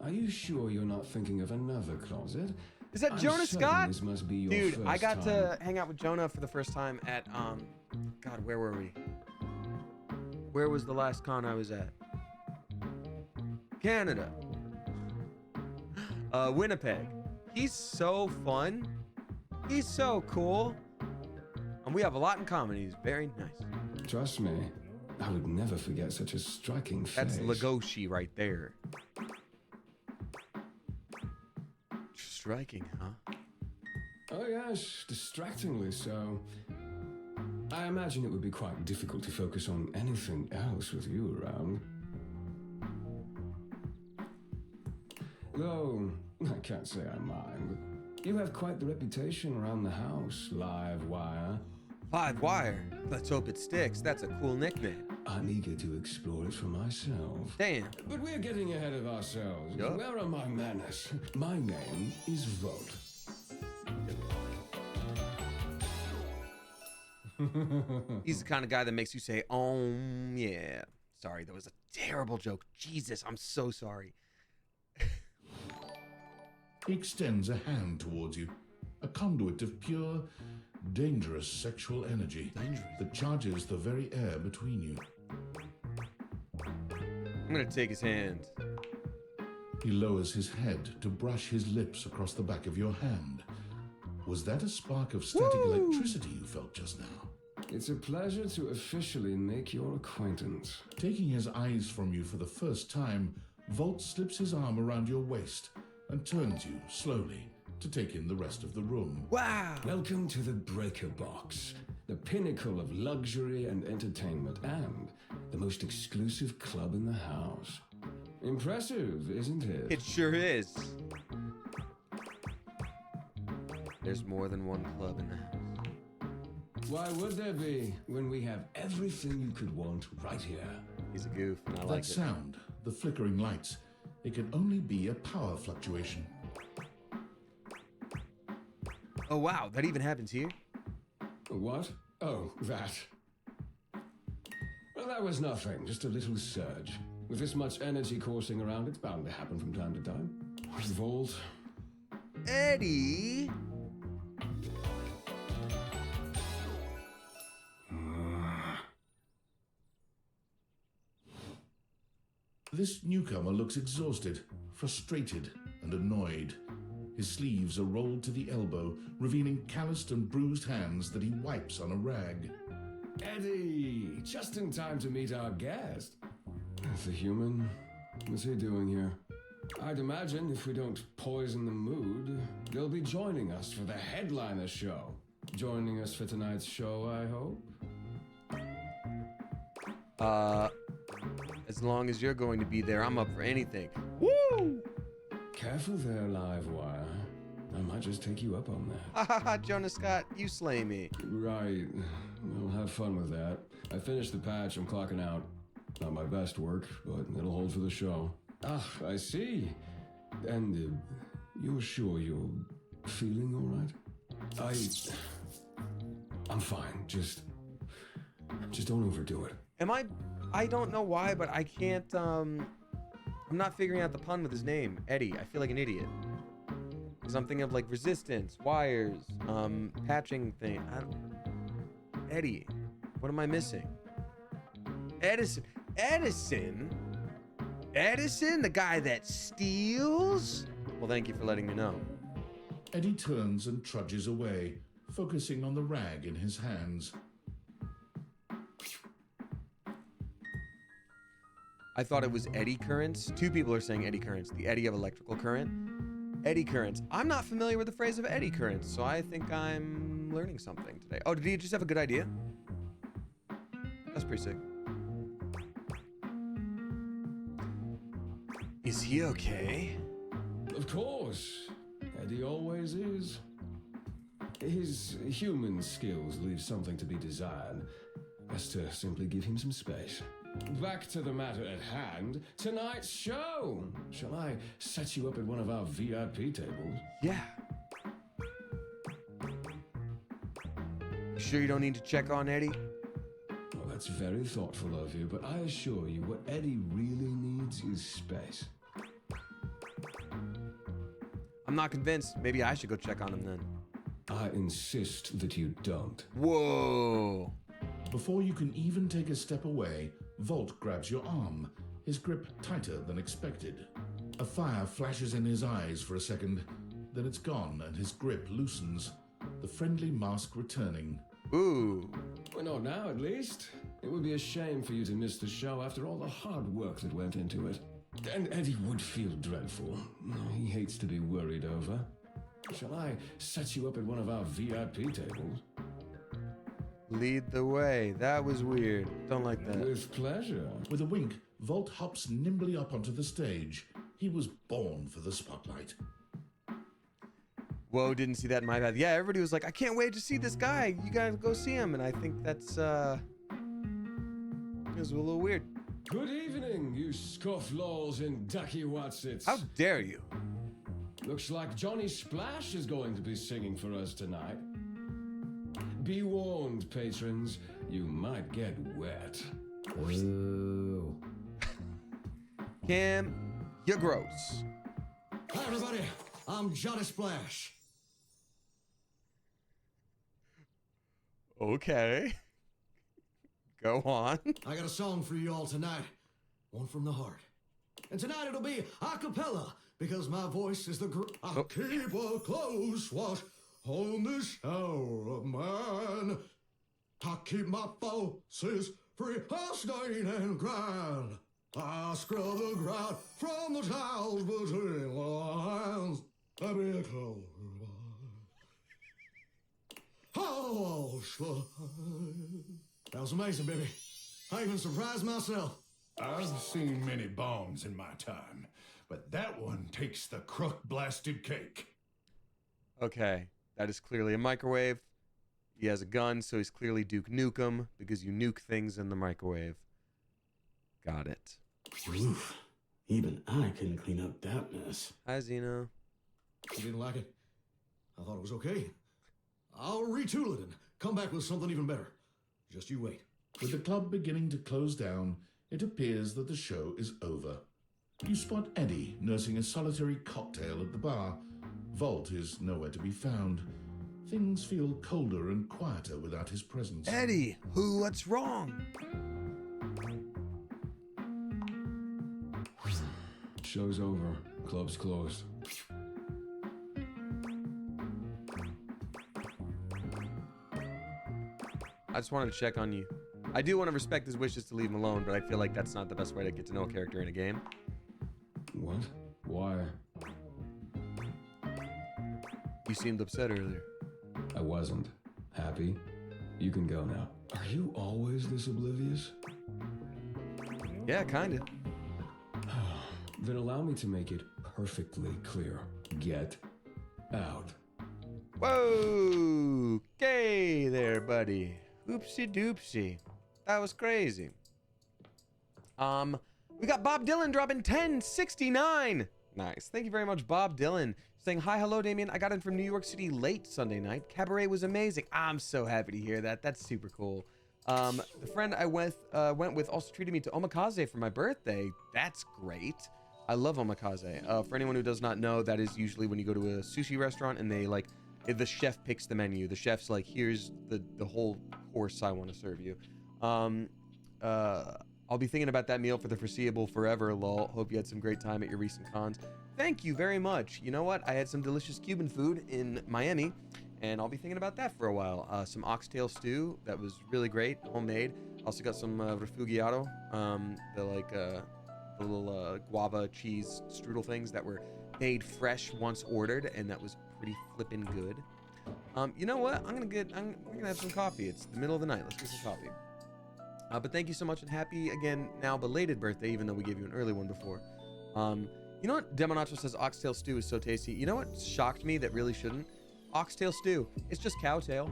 Are you sure you're not thinking of another closet? Is that I'm Jonah certain Scott? This must be your Dude, first I got time. to hang out with Jonah for the first time at, God, where were we? Where was the last con I was at? Canada. Winnipeg. He's so fun. He's so cool. And we have a lot in common. He's very nice. Trust me, I would never forget such a striking face. That's Legoshi right there. Striking, huh? Oh yes, distractingly so. I imagine it would be quite difficult to focus on anything else with you around. Though, I can't say I mind. You have quite the reputation around the house, Live Wire. Live wire. Let's hope it sticks. That's a cool nickname. I'm eager to explore it for myself. Damn. But we're getting ahead of ourselves. Yup. Where are my manners? My name is Volt. He's the kind of guy that makes you say, yeah. Sorry, that was a terrible joke. Jesus, I'm so sorry. He extends a hand towards you, a conduit of pure, dangerous sexual energy that charges the very air between you. I'm gonna take his hand. He lowers his head to brush his lips across the back of your hand. Was that a spark of static electricity you felt just now? It's a pleasure to officially make your acquaintance. Taking his eyes from you for the first time, Volt slips his arm around your waist and turns you slowly to take in the rest of the room. Wow. Welcome to the Breaker Box, the pinnacle of luxury and entertainment, and the most exclusive club in the house. Impressive, isn't it? It sure is. There's more than one club in the house. Why would there be when we have everything you could want right here? He's a goof, and I That like it. sound, the flickering lights, it can only be a power fluctuation. Oh, wow. That even happens here? What? Oh, that. Well, that was nothing, just a little surge. With this much energy coursing around, it's bound to happen from time to time. Volt. Eddie? This newcomer looks exhausted, frustrated, and annoyed. His sleeves are rolled to the elbow, revealing calloused and bruised hands that he wipes on a rag. Eddie! Just in time to meet our guest. The human? What's he doing here? I'd imagine if we don't poison the mood, they'll be joining us for the headliner show. Joining us for tonight's show, I hope? As long as you're going to be there, I'm up for anything. Woo! Careful there, Live Wire. I might just take you up on that. Ha ha ha, Jonah Scott, you slay me. Right. Well, have fun with that. I finished the patch, I'm clocking out. Not my best work, but it'll hold for the show. Ah, I see. And you're sure you're feeling all right? I'm fine. Just don't overdo it. I don't know why, but I can't, I'm not figuring out the pun with his name, Eddie. I feel like an idiot. Because I'm thinking of like resistance, wires, patching thing. Eddie. What am I missing? Edison. Edison? Edison? The guy that steals? Well, thank you for letting me know. Eddie turns and trudges away, focusing on the rag in his hands. I thought it was eddy currents. Two people are saying eddy currents. The eddy of electrical current. Eddy currents. I'm not familiar with the phrase of eddy currents, so I think I'm learning something today. Oh, did he just have a good idea? That's pretty sick. Is he okay? Of course. Eddie always is. His human skills leave something to be desired. Best to simply give him some space. Back to the matter at hand. Tonight's show. Shall I set you up at one of our VIP tables? Yeah. You sure you don't need to check on Eddie? Well, that's very thoughtful of you, but I assure you what Eddie really needs is space. I'm not convinced. Maybe I should go check on him then. I insist that you don't. Whoa. Before you can even take a step away, Volt grabs your arm, his grip tighter than expected. A fire flashes in his eyes for a second, then it's gone and his grip loosens, the friendly mask returning. Ooh. Well, not now, at least. It would be a shame for you to miss the show after all the hard work that went into it. And Eddie would feel dreadful. He hates to be worried over. Shall I set you up at one of our VIP tables? Lead the way. That was weird. Don't like that. With pleasure. With a wink, Volt hops nimbly up onto the stage. He was born for the spotlight. Whoa, didn't see that in my path. Yeah, everybody was like, I can't wait to see this guy. You guys go see him. And I think that's, it was a little weird. Good evening, you scofflaws and ducky watsits. How dare you? Looks like Johnny Splash is going to be singing for us tonight. Be warned, patrons, you might get wet. Ooh. Cam, you're gross. Hi, everybody. I'm Johnny Splash. Okay. Go on. I got a song for you all tonight. One from the heart. And tonight it'll be a cappella, because my voice is the I keep a close watch on this shower of mine. I keep my forces free of stain and grind. I scrub the ground from the tiles between the lines. I be a close oh, that was amazing, baby. I even surprised myself. I've seen many bombs in my time, but that one takes the crook-blasted cake. Okay, that is clearly a microwave. He has a gun, so he's clearly Duke Nukem, because you nuke things in the microwave. Got it. Oof. Even I couldn't clean up that mess. Hi, Zeno. You didn't like it? I thought it was okay. I'll retool it and come back with something even better. Just you wait. With the club beginning to close down, it appears that the show is over. You spot Eddie nursing a solitary cocktail at the bar. Volt is nowhere to be found. Things feel colder and quieter without his presence. Eddie, what's wrong? Show's over. Club's closed. I just wanted to check on you. I do want to respect his wishes to leave him alone, but I feel like that's not the best way to get to know a character in a game. What? Why? You seemed upset earlier. I wasn't. Happy? You can go now. Are you always this oblivious? Yeah, kinda. Then allow me to make it perfectly clear. Get out. Whoa! Okay there, buddy. Oopsie doopsie. That was crazy. We got Bob Dylan dropping 1069. Nice. Thank you very much, Bob Dylan. Saying, hi, hello, Damien. I got in from New York City late Sunday night. Cabaret was amazing. I'm so happy to hear that. That's super cool. The friend I went with also treated me to omakase for my birthday. That's great. I love omakase. For anyone who does not know, that is usually when you go to a sushi restaurant and they like, the chef picks the menu. The chef's like, here's the whole course I want to serve you. I'll be thinking about that meal for the foreseeable forever, lol. Hope you had some great time at your recent cons. Thank you very much. You know what? I had some delicious Cuban food in Miami, and I'll be thinking about that for a while. Some oxtail stew, that was really great, homemade. Also got some refugiado, the little guava cheese strudel things that were made fresh once ordered, and that was pretty flippin' good. You know what? We're gonna have some coffee. It's the middle of the night. Let's get some coffee. But thank you so much, and happy, again, now belated birthday, even though we gave you an early one before. You know what? Demonacho says oxtail stew is so tasty. You know what shocked me that really shouldn't? Oxtail stew. It's just cow tail.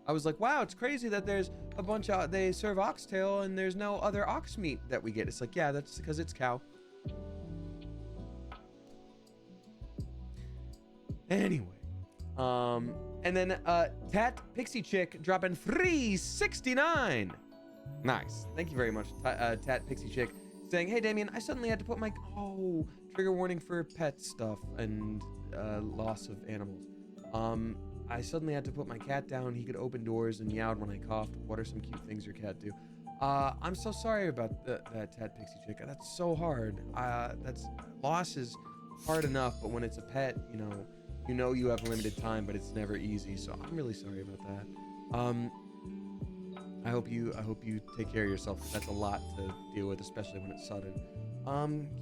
I was like, wow, it's crazy that there's a bunch of, they serve oxtail and there's no other ox meat that we get. It's like, yeah, that's because it's cow. Anyway. And then, Tat Pixie Chick dropping 369. Nice. Thank you very much, Tat Pixie Chick, saying, hey, Damien, I suddenly had to put my... Oh, trigger warning for pet stuff and loss of animals. I suddenly had to put my cat down. He could open doors and meowed when I coughed. What are some cute things your cat do? I'm so sorry about that, Tat Pixie Chick. That's so hard. Loss is hard enough, but when it's a pet, you know you have limited time, but it's never easy. So I'm really sorry about that. I hope you take care of yourself. That's a lot to deal with, especially when it's sudden.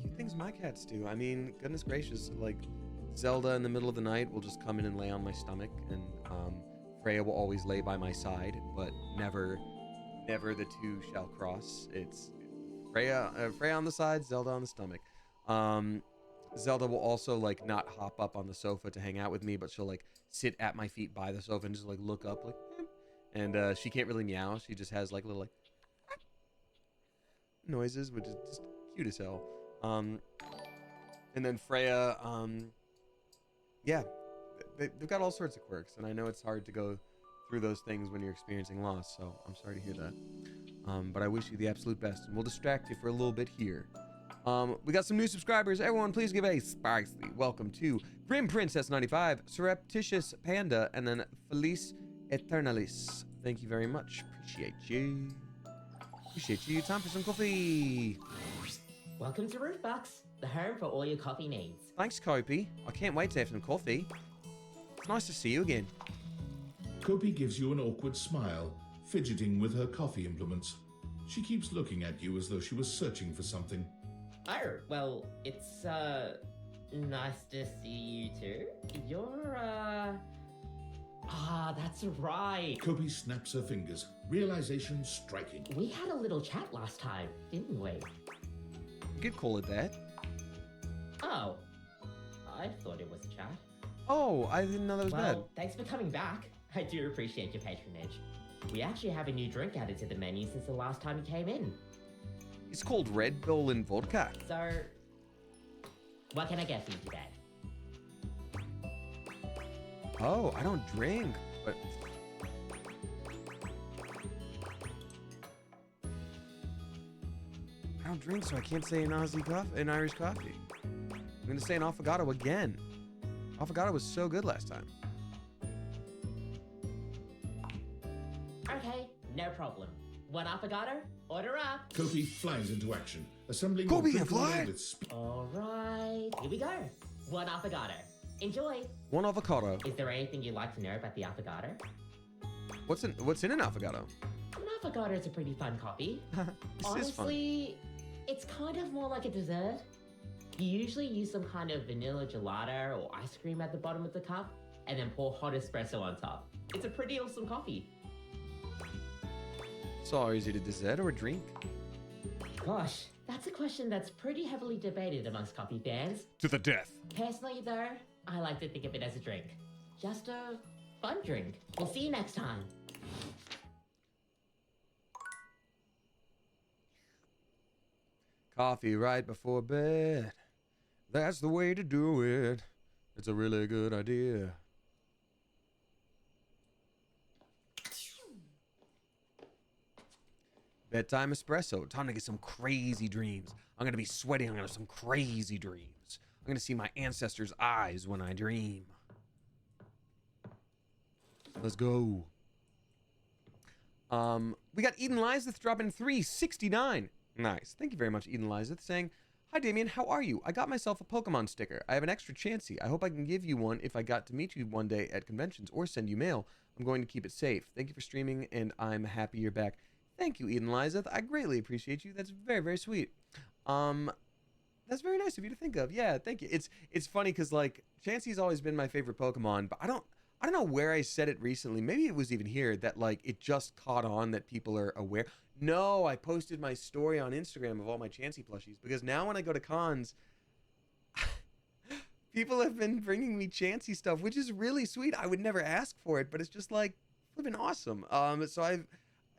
Cute things my cats do. I mean, goodness gracious, like Zelda in the middle of the night will just come in and lay on my stomach, and Freya will always lay by my side, but never the two shall cross. It's Freya on the side, Zelda on the stomach. Zelda will also like not hop up on the sofa to hang out with me, but she'll like sit at my feet by the sofa and just like look up like, and she can't really meow. She just has like little like noises, which is just cute as hell. And then Freya, yeah, they've got all sorts of quirks, and I know it's hard to go through those things when you're experiencing loss, so I'm sorry to hear that. But I wish you the absolute best, and we'll distract you for a little bit here. We got some new subscribers. Everyone, please give a spicy welcome to Grim Princess 95, Surreptitious Panda, and then Felice Eternalis. Thank you very much. Appreciate you. Time for some coffee. Welcome to Roofbox, the home for all your coffee needs. Thanks, Kopi. I can't wait to have some coffee. It's nice to see you again. Kopi gives you an awkward smile, fidgeting with her coffee implements. She keeps looking at you as though she was searching for something. Oh, well, it's, nice to see you too. You're, that's right. Kopi snaps her fingers, realization striking. We had a little chat last time, didn't we? You could call it that. Oh, I thought it was a chat. Oh, I didn't know that was bad. Well, thanks for coming back. I do appreciate your patronage. We actually have a new drink added to the menu since the last time you came in. It's called Red Bull and vodka. So, what can I get for you today? Oh, I don't drink, but... I don't drink, so I can't say an Irish coffee. I'm gonna say an affogato again. Affogato was so good last time. Okay, no problem. One affogato, order up. Kopi flies into action, assembling Kopi can drink order fly? with speed. All right, here we go. One affogato. Enjoy. One avocado. Is there anything you'd like to know about the affogato? What's in an affogato? An affogato is a pretty fun coffee. This is fun. Honestly, it's kind of more like a dessert. You usually use some kind of vanilla gelato or ice cream at the bottom of the cup, and then pour hot espresso on top. It's a pretty awesome coffee. So, is it a dessert or a drink? Gosh, that's a question that's pretty heavily debated amongst coffee fans. To the death. Personally, though, I like to think of it as a drink. Just a fun drink. We'll see you next time. Coffee right before bed. That's the way to do it. It's a really good idea. Bedtime espresso. Time to get some crazy dreams. I'm gonna be sweating. I'm gonna have some crazy dreams. I'm gonna see my ancestors' eyes when I dream. Let's go. We got Eden Lizeth dropping 369. Nice. Thank you very much, Eden Lizeth, saying, "Hi, Damien. How are you? I got myself a Pokemon sticker. I have an extra Chansey. I hope I can give you one if I got to meet you one day at conventions or send you mail. I'm going to keep it safe. Thank you for streaming, and I'm happy you're back." Thank you, Eden Lizeth. I greatly appreciate you. That's very, very sweet. That's very nice of you to think of. Yeah, thank you. It's funny because like Chansey's always been my favorite Pokemon, but I don't know where I said it recently. Maybe it was even here that like it just caught on that people are aware. No, I posted my story on Instagram of all my Chansey plushies because now when I go to cons, people have been bringing me Chansey stuff, which is really sweet. I would never ask for it, but it's just like flipping awesome. So I've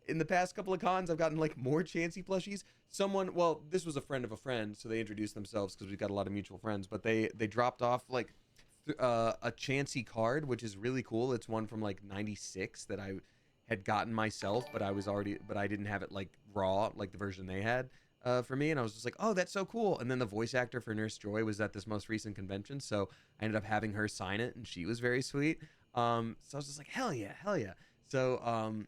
in the past couple of cons, I've gotten like more Chansey plushies. Someone, well, this was a friend of a friend, so they introduced themselves because we've got a lot of mutual friends. But they dropped off like a Chansey card, which is really cool. It's one from like '96 that I had gotten myself, but I didn't have it like raw, like the version they had for me. And I was just like, oh, that's so cool. And then the voice actor for Nurse Joy was at this most recent convention, so I ended up having her sign it, and she was very sweet. So I was just like, hell yeah. So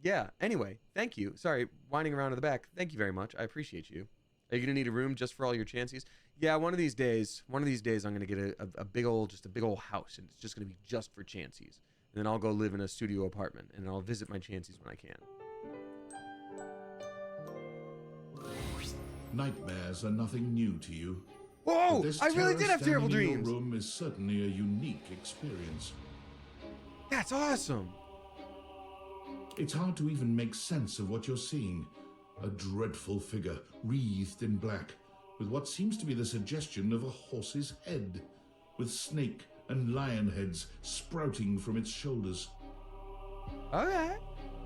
yeah, anyway, thank you. Sorry, winding around to the back. Thank you very much. I appreciate you. Are you gonna need a room just for all your Chanseys? Yeah, one of these days I'm gonna get a big old house, and it's just gonna be just for Chanseys. And then I'll go live in a studio apartment, and I'll visit my Chanseys when I can. Nightmares are nothing new to you. Whoa! But this I really terror did have terrible standing in dreams. your room is certainly a unique experience. That's awesome. It's hard to even make sense of what you're seeing. A dreadful figure, wreathed in black, with what seems to be the suggestion of a horse's head, with snake and lion heads sprouting from its shoulders. Okay.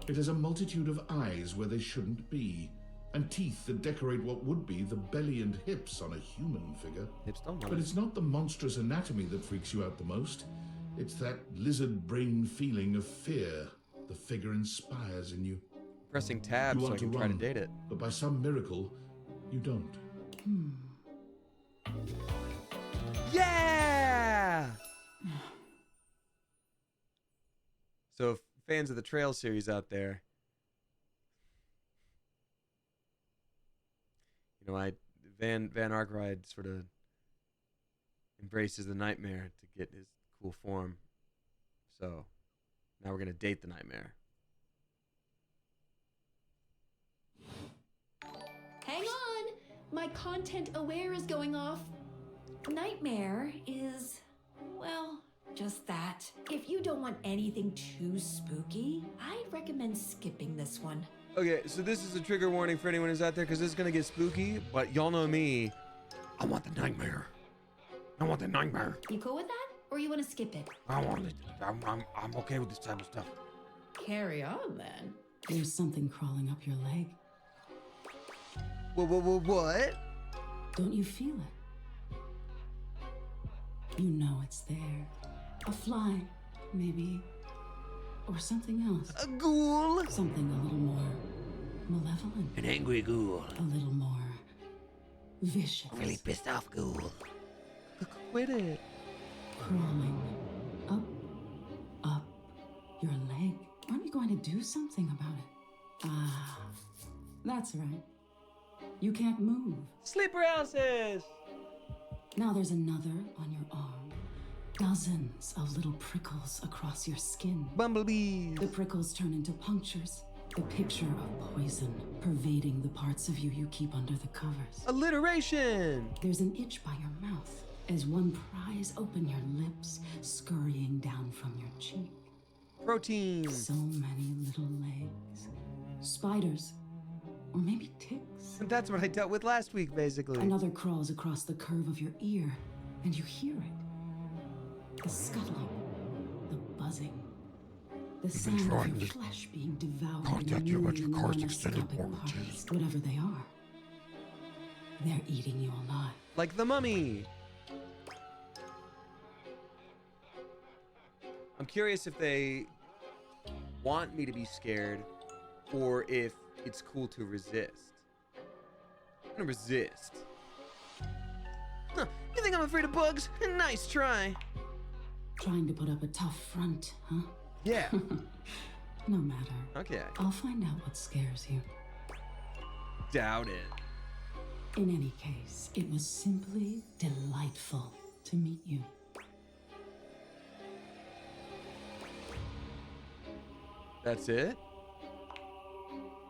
It has a multitude of eyes where they shouldn't be, and teeth that decorate what would be the belly and hips on a human figure. Hips don't lie. But it's not the monstrous anatomy that freaks you out the most. It's that lizard brain feeling of fear the figure inspires in you. Pressing tab You so I want can to try to run, date it. but by some miracle, you don't. Yeah! So, if fans of the Trail series out there, you know, Van Arkwright sort of embraces the nightmare to get his cool form. So, now we're gonna date the nightmare. Hang on! My content aware is going off. Nightmare is, well, just that. If you don't want anything too spooky, I'd recommend skipping this one. Okay, so this is a trigger warning for anyone who's out there because this is gonna get spooky. But y'all know me. I want the nightmare. I want the nightmare. You cool with that? Or you want to skip it? I want it. I'm okay with this type of stuff. Carry on then. There's something crawling up your leg. What? Don't you feel it? You know it's there. A fly, maybe. Or something else. A ghoul? Something a little more malevolent. An angry ghoul. A little more vicious. Really pissed off ghoul. Quit it. Crawling up your leg. Aren't you going to do something about it? Ah, that's right. You can't move. Sleep paralysis. Now there's another on your arm. Dozens of little prickles across your skin. Bumblebees. The prickles turn into punctures. The picture of poison pervading the parts of you you keep under the covers. Alliteration. There's an itch by your mouth as one pries open your lips, scurrying down from your cheek. Protein. So many little legs. Spiders. Or maybe ticks. And that's what I dealt with last week, basically. Another crawls across the curve of your ear, and you hear it. The scuttling, the buzzing, the sound of your flesh being devoured contact in you a about your million car's extended nanoscopic warranty. parts. Whatever they are, they're eating you alive. Like the mummy. I'm curious if they want me to be scared, or if it's cool to resist. I'm gonna resist. Huh, you think I'm afraid of bugs? Nice try. Trying to put up a tough front, huh? Yeah. No matter. Okay. I'll find out what scares you. Doubt it. In any case, it was simply delightful to meet you. That's it?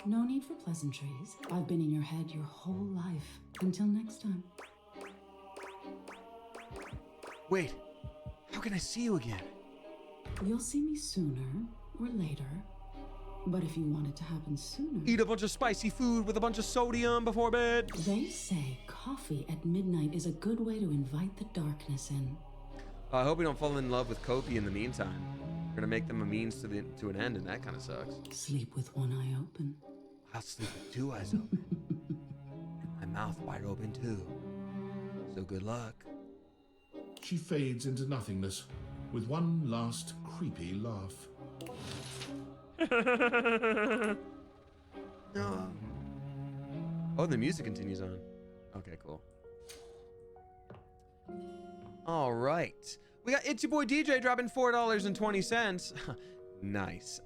No need for pleasantries. I've been in your head your whole life. Until next time. Wait, how can I see you again? You'll see me sooner or later. But if you want it to happen sooner... Eat a bunch of spicy food with a bunch of sodium before bed. They say coffee at midnight is a good way to invite the darkness in. I hope we don't fall in love with Kopi in the meantime. We're gonna make them a means to an end, and that kind of sucks. Sleep with one eye open. I'll sleep with two eyes open. My mouth wide open too. So good luck. She fades into nothingness with one last creepy laugh. No. Oh, the music continues on. Okay, cool. All right. We got It's Your Boy DJ dropping $4.20. Nice.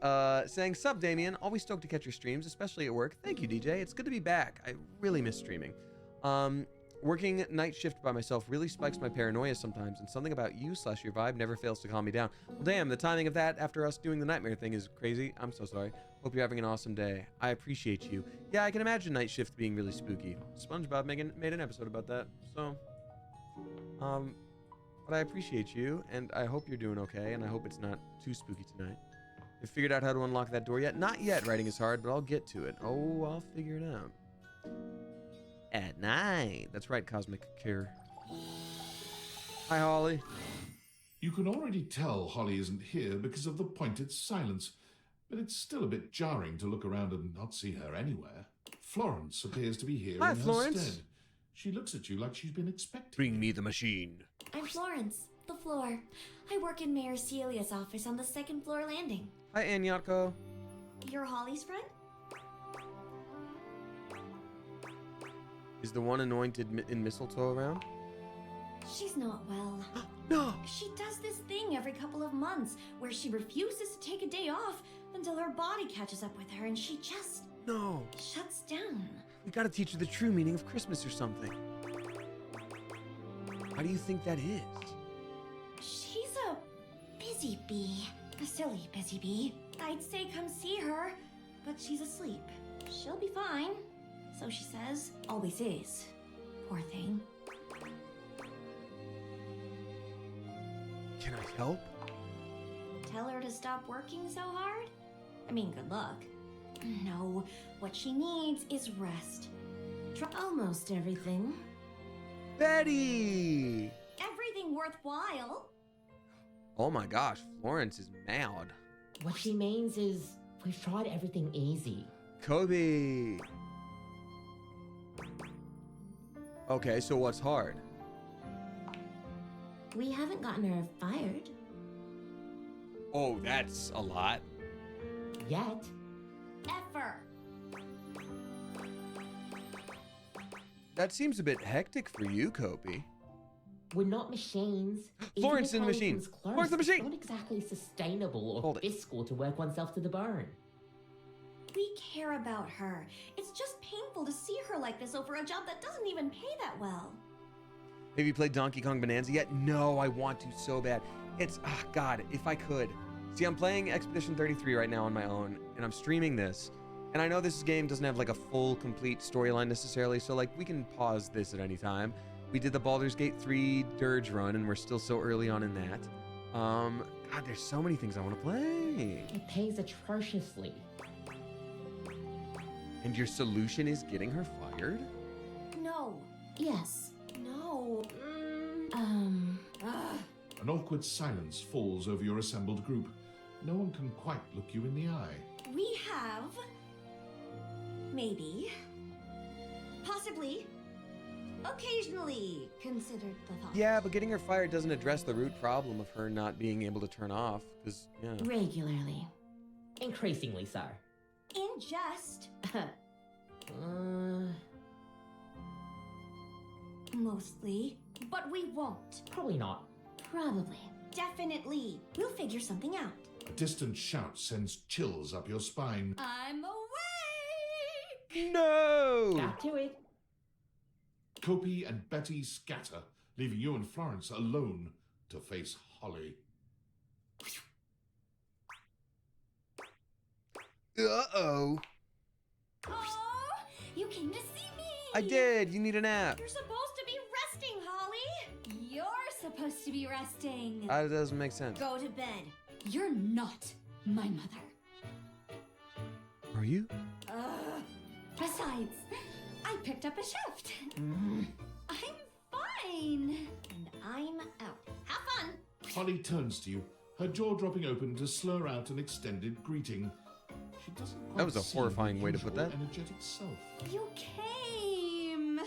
Saying, "Sup, Damien. Always stoked to catch your streams, especially at work. Thank you, DJ. It's good to be back. I really miss streaming. Working night shift by myself really spikes my paranoia sometimes, and something about you / your vibe never fails to calm me down. Well, damn, the timing of that after us doing the nightmare thing is crazy. I'm so sorry. Hope you're having an awesome day. I appreciate you. Yeah, I can imagine night shift being really spooky. SpongeBob made an episode about that. So, but I appreciate you, and I hope you're doing okay, and I hope it's not too spooky tonight. You figured out how to unlock that door yet? Not yet. Writing is hard, but I'll get to it. Oh, I'll figure it out. At night. That's right, Cosmic Cure. Hi, Holly. You can already tell Holly isn't here because of the pointed silence, but it's still a bit jarring to look around and not see her anywhere. Florence appears to be here Hi, in her Florence. stead. She looks at you like she's been expecting. Bring me the machine. I'm Florence, the floor. I work in Mayor Celia's office on the second floor landing. Hi, Anyatko. You're Holly's friend? Is the one anointed in mistletoe around? She's not well. No! She does this thing every couple of months where she refuses to take a day off until her body catches up with her and she just No! shuts down. We gotta teach her the true meaning of Christmas or something. Why do you think that is? She's a busy bee. A silly busy bee. I'd say come see her, but she's asleep. She'll be fine. So she says. Always is. Poor thing. Can I help? Tell her to stop working so hard? I mean, good luck. No, what she needs is rest. Almost everything. Betty! Everything worthwhile. Oh my gosh, Florence is mad. What she means is, we've tried everything easy. Kobe! Okay, so what's hard? We haven't gotten her fired. Oh, that's a lot. Yet. Ever. That seems a bit hectic for you, Kobe. We're not machines. Florence Even in the if machine. Holy comes close, Florence in the machine. It's not exactly sustainable or Hold it. fiscal to work oneself to the bone. We care about her. It's just painful to see her like this over a job that doesn't even pay that well. Have you played Donkey Kong Bonanza yet? No, I want to so bad. It's, God, if I could. See, I'm playing Expedition 33 right now on my own, and I'm streaming this. And I know this game doesn't have like a full, complete storyline necessarily, so like we can pause this at any time. We did the Baldur's Gate 3 Dirge run, and we're still so early on in that. God, there's so many things I want to play. It pays atrociously. And your solution is getting her fired? No. Yes. No. An awkward silence falls over your assembled group. No one can quite look you in the eye. We have... maybe... possibly... occasionally considered the thought. Yeah, but getting her fired doesn't address the root problem of her not being able to turn off, because, yeah. Regularly. Increasingly so. In jest. Mostly. But we won't. Probably not. Probably. Definitely. We'll figure something out. A distant shout sends chills up your spine. I'm awake! No! Back to it. Kopi and Betty scatter, leaving you and Florence alone to face Holly. Uh-oh. Oh, you came to see me! I did. You need a nap. You're supposed to be resting, Holly! You're supposed to be resting. That doesn't make sense. Go to bed. You're not my mother. Are you? Besides, I picked up a shift. I'm fine. And I'm out. Have fun. Holly turns to you, her jaw dropping open to slur out an extended greeting. She doesn't quite That was a seem horrifying her way to put usual that. Energetic self. You came.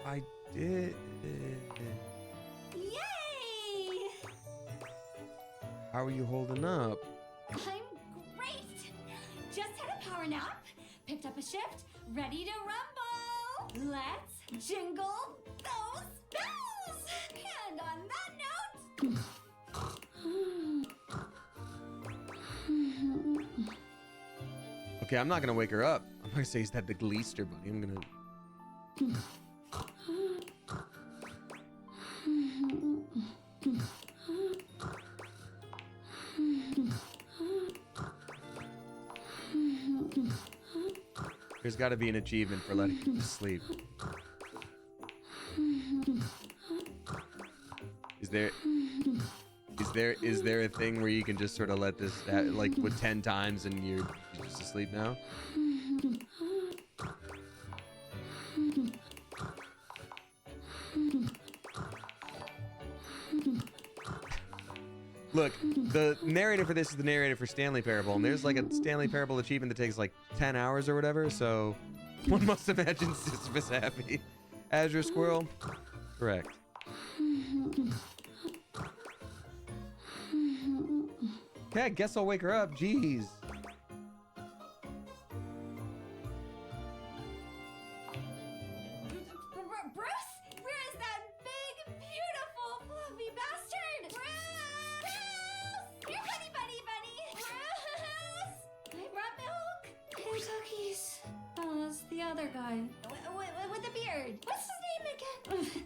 I did. Yay! How are you holding up? I'm great. Just had a power nap, picked up a shift, ready to rumble. Let's jingle those bells. And on that note, Okay, I'm not gonna wake her up. I'm not gonna say is that the Gleester bunny. I'm gonna. There's got to be an achievement for letting him sleep. Is there a thing where you can just sort of let this like with 10 times and you're just asleep now? Look, the narrator for this is the narrator for Stanley Parable, and there's like a Stanley Parable achievement that takes like 10 hours or whatever, so one must imagine Sisyphus happy. Azure Squirrel? Correct. Okay, I guess I'll wake her up. Jeez. Bruce? Where is that big, beautiful, fluffy bastard? Bruce! Here, bunny! Bruce! I brought milk and cookies. Oh, that's the other guy. With the beard. What's his name again?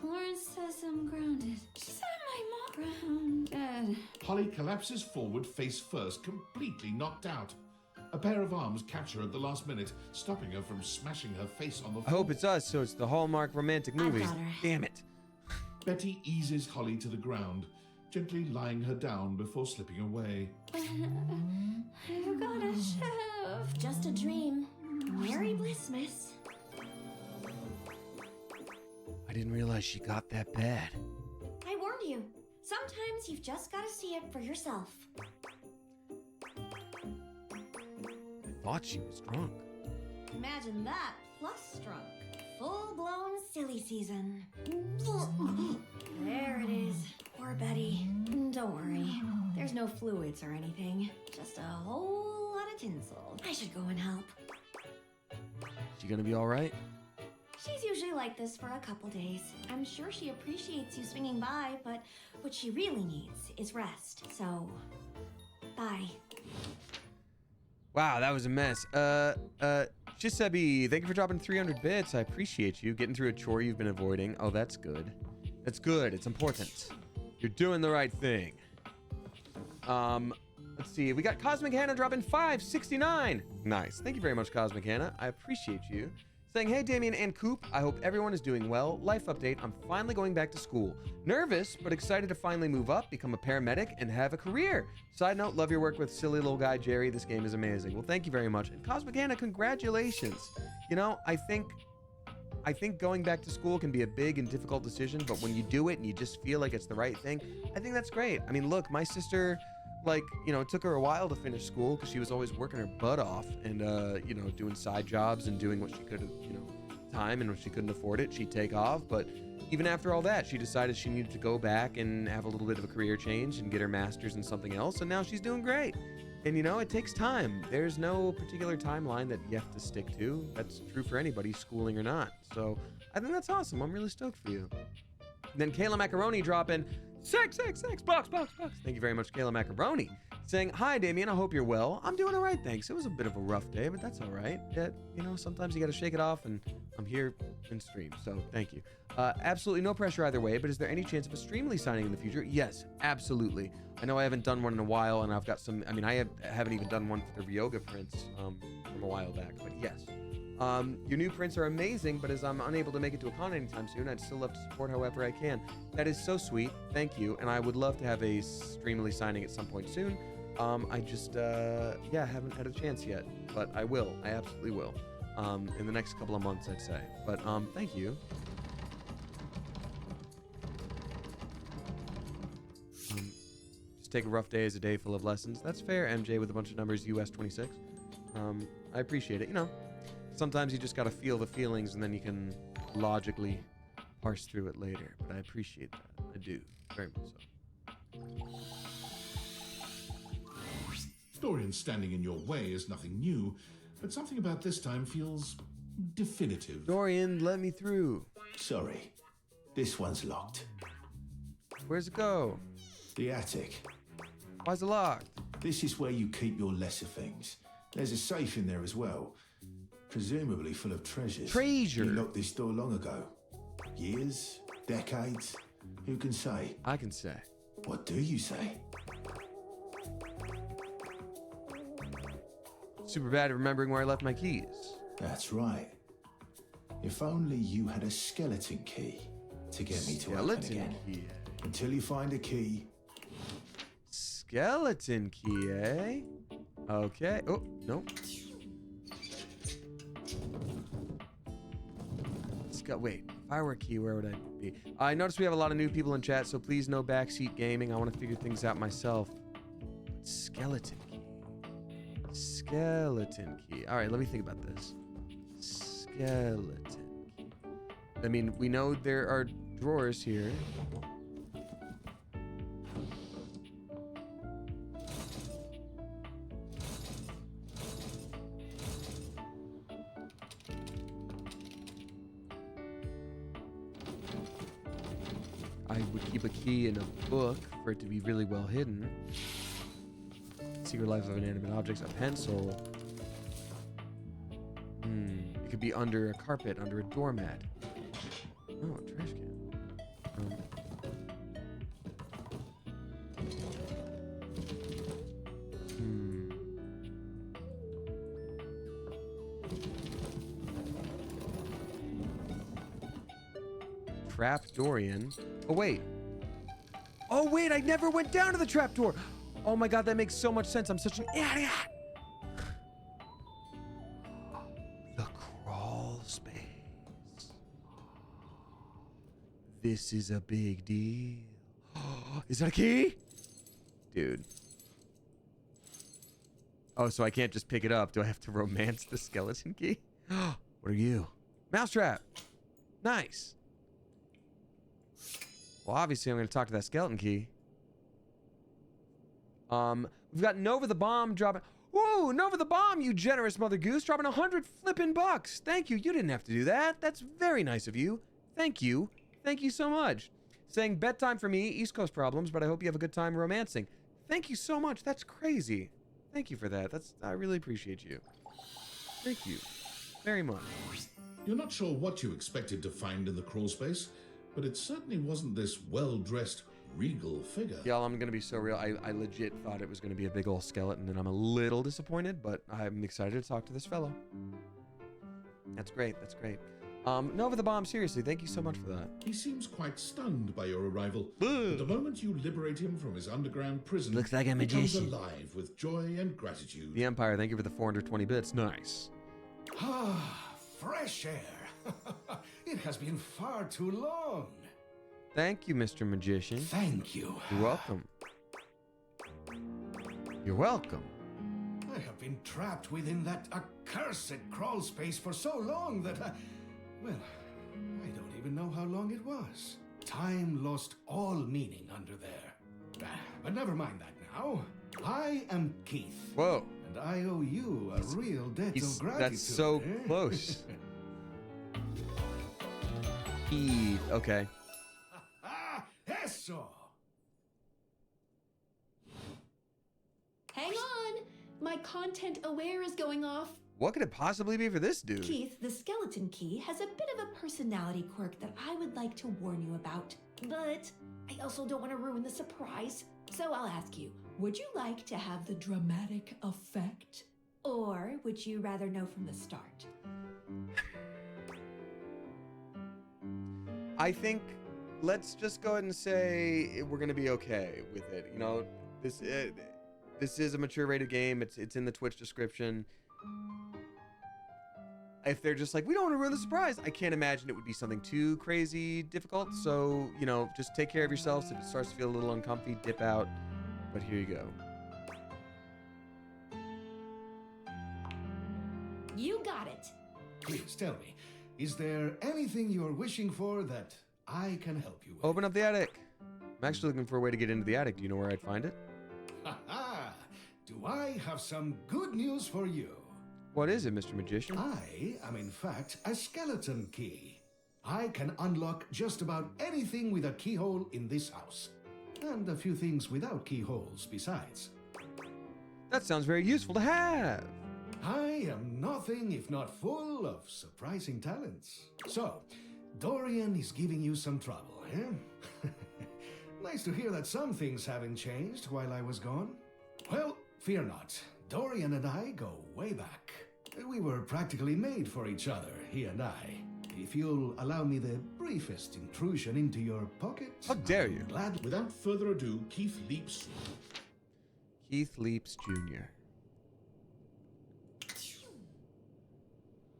Florence says I'm grounded. She said my mom grounded. Holly collapses forward face first, completely knocked out. A pair of arms catch her at the last minute, stopping her from smashing her face on the I floor. hope it's us, so it's the Hallmark romantic movie. got her. Damn it. Betty eases Holly to the ground, gently lying her down before slipping away. I've got a shift. Just a dream. Merry bliss, miss. I didn't realize she got that bad. I warned you. Sometimes you've just got to see it for yourself. I thought she was drunk. Imagine that, plus drunk. Full-blown silly season. There it is. Poor Betty. Don't worry. There's no fluids or anything. Just a whole lot of tinsel. I should go and help. She gonna be all right? She's usually like this for a couple days. I'm sure she appreciates you swinging by, but what she really needs is rest. So, bye. Wow, that was a mess. Shisebi, thank you for dropping 300 bits. I appreciate you getting through a chore you've been avoiding. Oh, that's good. That's good. It's important. You're doing the right thing. Let's see. We got Cosmic Hannah dropping 569. Nice. Thank you very much, Cosmic Hannah. I appreciate you. Saying, hey, Damien and Coop. I hope everyone is doing well. Life update. I'm finally going back to school. Nervous, but excited to finally move up, become a paramedic, and have a career. Side note, love your work with silly little guy Jerry. This game is amazing. Well, thank you very much. And Cosmic Hannah, congratulations. You know, I think going back to school can be a big and difficult decision, but when you do it and you just feel like it's the right thing, I think that's great. I mean, look, my sister, like, you know, it took her a while to finish school because she was always working her butt off and, you know, doing side jobs and doing what she could, you know, time, and when she couldn't afford it, she'd take off. But even after all that, she decided she needed to go back and have a little bit of a career change and get her master's in something else. And now she's doing great. And you know, it takes time. There's no particular timeline that you have to stick to. That's true for anybody, schooling or not. So I think that's awesome. I'm really stoked for you. And then Kayla Macaroni dropping 666 bucks. Thank you very much, Kayla Macaroni. Saying, hi, Damien, I hope you're well. I'm doing all right, thanks. It was a bit of a rough day, but that's all right. You know, sometimes you got to shake it off, and I'm here in stream, so thank you. Absolutely no pressure either way, but is there any chance of a Streamly signing in the future? Yes, absolutely. I know I haven't done one in a while, and I've got some, I mean, I haven't even done one for the Ryoga prints from a while back, but yes. Your new prints are amazing, but as I'm unable to make it to a con anytime soon, I'd still love to support however I can. That is so sweet, thank you, and I would love to have a Streamly signing at some point soon. I just, haven't had a chance yet, but I will. I absolutely will. In the next couple of months, I'd say. But, thank you. Just take a rough day as a day full of lessons. That's fair, MJ with a bunch of numbers, US 26. I appreciate it. You know, sometimes you just gotta feel the feelings and then you can logically parse through it later. But I appreciate that. I do. Very much so. Dorian standing in your way is nothing new, but something about this time feels definitive. Dorian, let me through. Sorry, this one's locked. Where's it go? The attic. Why's it locked? This is where you keep your lesser things. There's a safe in there as well, presumably full of treasures. Treasure? You locked this door long ago. Years? Decades? Who can say? I can say. What do you say? Super bad at remembering where I left my keys. That's right. If only you had a skeleton key to get me to open again. Key. Until you find a key. Skeleton key, eh? Okay. Oh, no. Wait, if I were a key, where would I be? I noticed we have a lot of new people in chat, so please no backseat gaming. I want to figure things out myself. Skeleton key. Skeleton key. All right, let me think about this. Skeleton key. I mean, we know there are drawers here. I would keep a key in a book for it to be really well hidden. Secret Life of Inanimate Objects, a pencil. It could be under a carpet, under a doormat. Oh, a trash can. Trap Dorian. Oh, wait. Oh, wait, I never went down to the trapdoor. Oh my god, that makes so much sense. I'm such an idiot. The crawl space. This is a big deal. Is that a key? Dude. Oh, so I can't just pick it up. Do I have to romance the skeleton key? What are you? Mousetrap. Nice. Well, obviously, I'm going to talk to that skeleton key. We've got Nova the Bomb dropping. Whoa, Nova the Bomb, you generous Mother Goose, dropping 100 flippin' bucks. Thank you. You didn't have to do that. That's very nice of you. Thank you. Thank you so much. Saying bedtime for me, East Coast problems, but I hope you have a good time romancing. Thank you so much. That's crazy. Thank you for that. I really appreciate you. Thank you very much. You're not sure what you expected to find in the crawl space, but it certainly wasn't this well-dressed, regal figure. Y'all, I'm gonna be so real. I legit thought it was gonna be a big old skeleton, and I'm a little disappointed, but I'm excited to talk to this fellow. That's great. That's great. Nova the Bomb, seriously, thank you so much for that. He seems quite stunned by your arrival. But the moment you liberate him from his underground prison, Looks like a he becomes magician. alive with joy and gratitude. The Empire, thank you for the 420 bits. Nice. Ah, fresh air. It has been far too long. Thank you, Mr. Magician. Thank you. You're welcome. You're welcome. I have been trapped within that accursed crawl space for so long that well, I don't even know how long it was. Time lost all meaning under there. But never mind that now. I am Keith. Whoa. And I owe you a real debt of gratitude. That's so close. Keith. Okay. Eso. Hang on! My content aware is going off. What could it possibly be for this dude? Keith, the skeleton key has a bit of a personality quirk that I would like to warn you about. But I also don't want to ruin the surprise. So I'll ask you, would you like to have the dramatic effect? Or would you rather know from the start? I think let's just go ahead and say we're gonna be okay with it. You know, this is a mature rated game. It's in the Twitch description. If they're just like, we don't want to ruin the surprise, I can't imagine it would be something too crazy difficult. So, you know, just take care of yourselves. If it starts to feel a little uncomfy, dip out. But here you go. You got it. Please tell me, is there anything you're wishing for that I can help you with? Open up the attic. I'm actually looking for a way to get into the attic. Do you know where I'd find it? Ha-ha! Do I have some good news for you? What is it, Mr. Magician? I am in fact a skeleton key. I can unlock just about anything with a keyhole in this house. And a few things without keyholes besides. That sounds very useful to have. I am nothing if not full of surprising talents. So, Dorian is giving you some trouble, eh? Nice to hear that some things haven't changed while I was gone. Well, fear not. Dorian and I go way back. We were practically made for each other, he and I. If you'll allow me the briefest intrusion into your pocket... How dare you? Glad. Without further ado, Keith leaps. Keith Leaps Jr.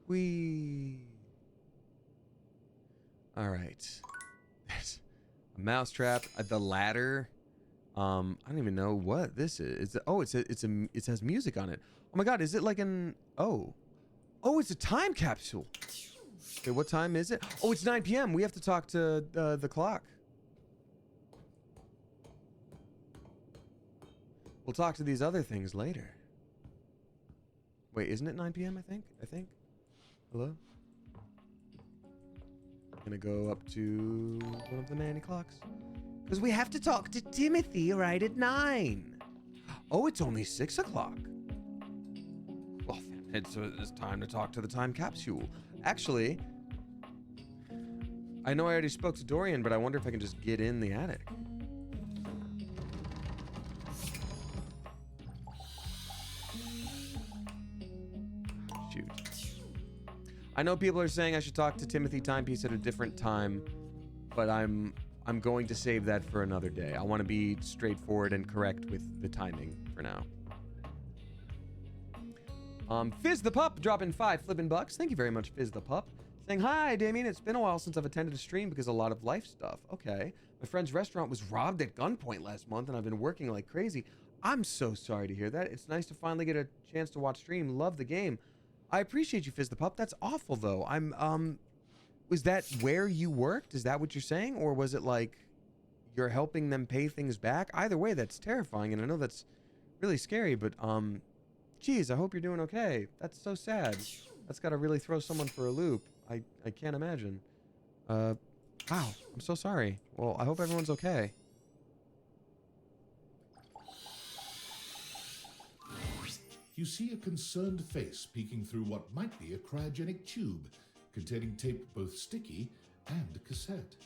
Whee! All right. There's a mousetrap. The ladder. I don't even know what this is. It has music on it. Oh my God! Is it like an? Oh, it's a time capsule. Okay, what time is it? Oh, it's 9 p.m. We have to talk to the clock. We'll talk to these other things later. Wait, isn't it 9 p.m. I think. Hello? I'm gonna go up to one of the nanny clocks. Because we have to talk to Timothy right at 9. Oh, it's only 6 o'clock. Well, it's time to talk to the time capsule. Actually, I know I already spoke to Dorian, but I wonder if I can just get in the attic. Shoot. I know people are saying I should talk to Timothy Timepiece at a different time, but I'm going to save that for another day. I want to be straightforward and correct with the timing for now. Fizz the Pup dropping 5 flippin' bucks. Thank you very much, Fizz the Pup. Saying, hi, Damien. It's been a while since I've attended a stream because of a lot of life stuff. Okay. My friend's restaurant was robbed at gunpoint last month and I've been working like crazy. I'm so sorry to hear that. It's nice to finally get a chance to watch stream. Love the game. I appreciate you, Fizz the Pup. That's awful, though. Was that where you worked? Is that what you're saying? Or was it like you're helping them pay things back? Either way, that's terrifying, and I know that's really scary, but, geez, I hope you're doing okay. That's so sad. That's gotta really throw someone for a loop. I can't imagine. Wow, I'm so sorry. Well, I hope everyone's okay. You see a concerned face peeking through what might be a cryogenic tube containing tape both sticky and cassette.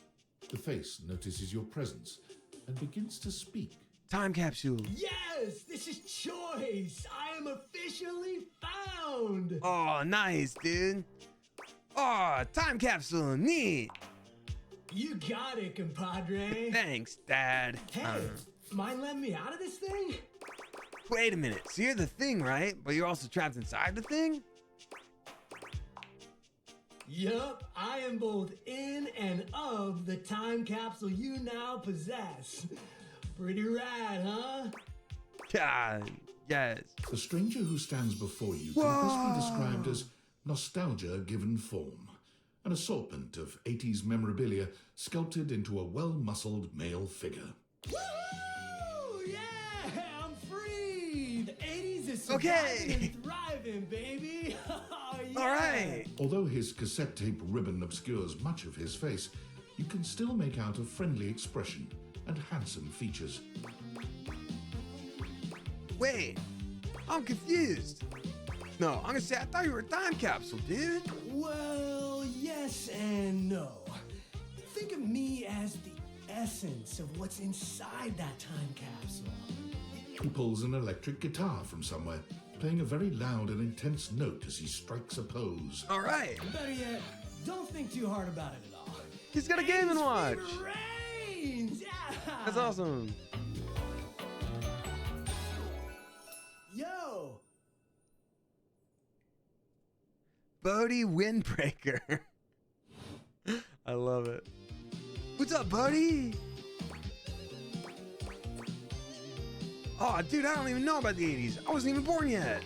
The face notices your presence and begins to speak. Time capsule. Yes, this is Choice. I am officially found. Oh, nice, dude. Oh, time capsule. Neat. You got it, compadre. Thanks, Dad. Hey, mind letting me out of this thing? Wait a minute. So you're the thing, right? But you're also trapped inside the thing? Yup, I am both in and of the time capsule you now possess. Pretty rad, huh? God, yes. The stranger who stands before you can best be described as nostalgia given form. An assortment of 80s memorabilia sculpted into a well-muscled male figure. Woo! Yeah, I'm free! Just Okay. surviving and thriving, baby. Oh, yeah. All right. Although his cassette tape ribbon obscures much of his face, you can still make out a friendly expression and handsome features. Wait, I'm confused. No, I'm gonna say I thought you were a time capsule, dude. Well, yes and no. Think of me as the essence of what's inside that time capsule. He pulls an electric guitar from somewhere, playing a very loud and intense note as he strikes a pose. All right. Better yet, don't think too hard about it at all. He's got a Game & Watch. Rains! Yeah! That's awesome. Yo! Bodie Windbreaker. I love it. What's up, buddy? Oh, dude, I don't even know about the 80s. I wasn't even born yet.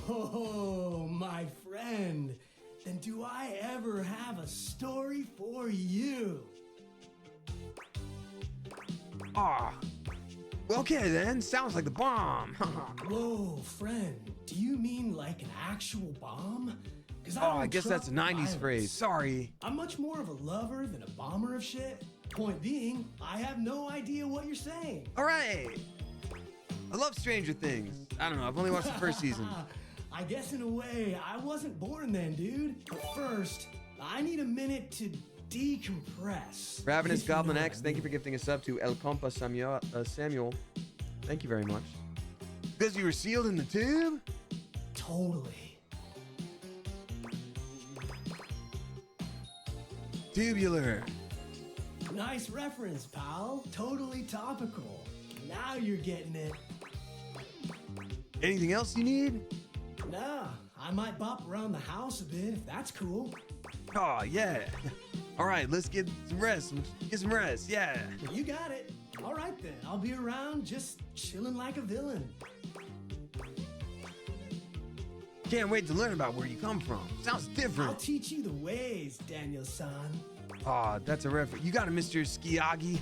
Oh, my friend. Then do I ever have a story for you? Ah. Okay, then. Sounds like the bomb. Whoa, friend. Do you mean like an actual bomb? I guess that's a 90s phrase. Sorry. I'm much more of a lover than a bomber of shit. Point being, I have no idea what you're saying. All right. I love Stranger Things. I don't know. I've only watched the first season. I guess in a way, I wasn't born then, dude. But first, I need a minute to decompress. Ravenous If you know Goblin what X, I thank you mean. for gifting a sub to El Compa Samuel. Thank you very much. Because you were sealed in the tube? Totally. Tubular. Nice reference, pal. Totally topical. Now you're getting it. Anything else you need? Nah, I might bop around the house a bit if that's cool. Oh, yeah. All right, let's get some rest. Get some rest, yeah. You got it. All right then, I'll be around just chilling like a villain. Can't wait to learn about where you come from. Sounds I'll different. teach you the ways, Daniel-san. Oh, that's a reference. You got it, Mr. Skiagi.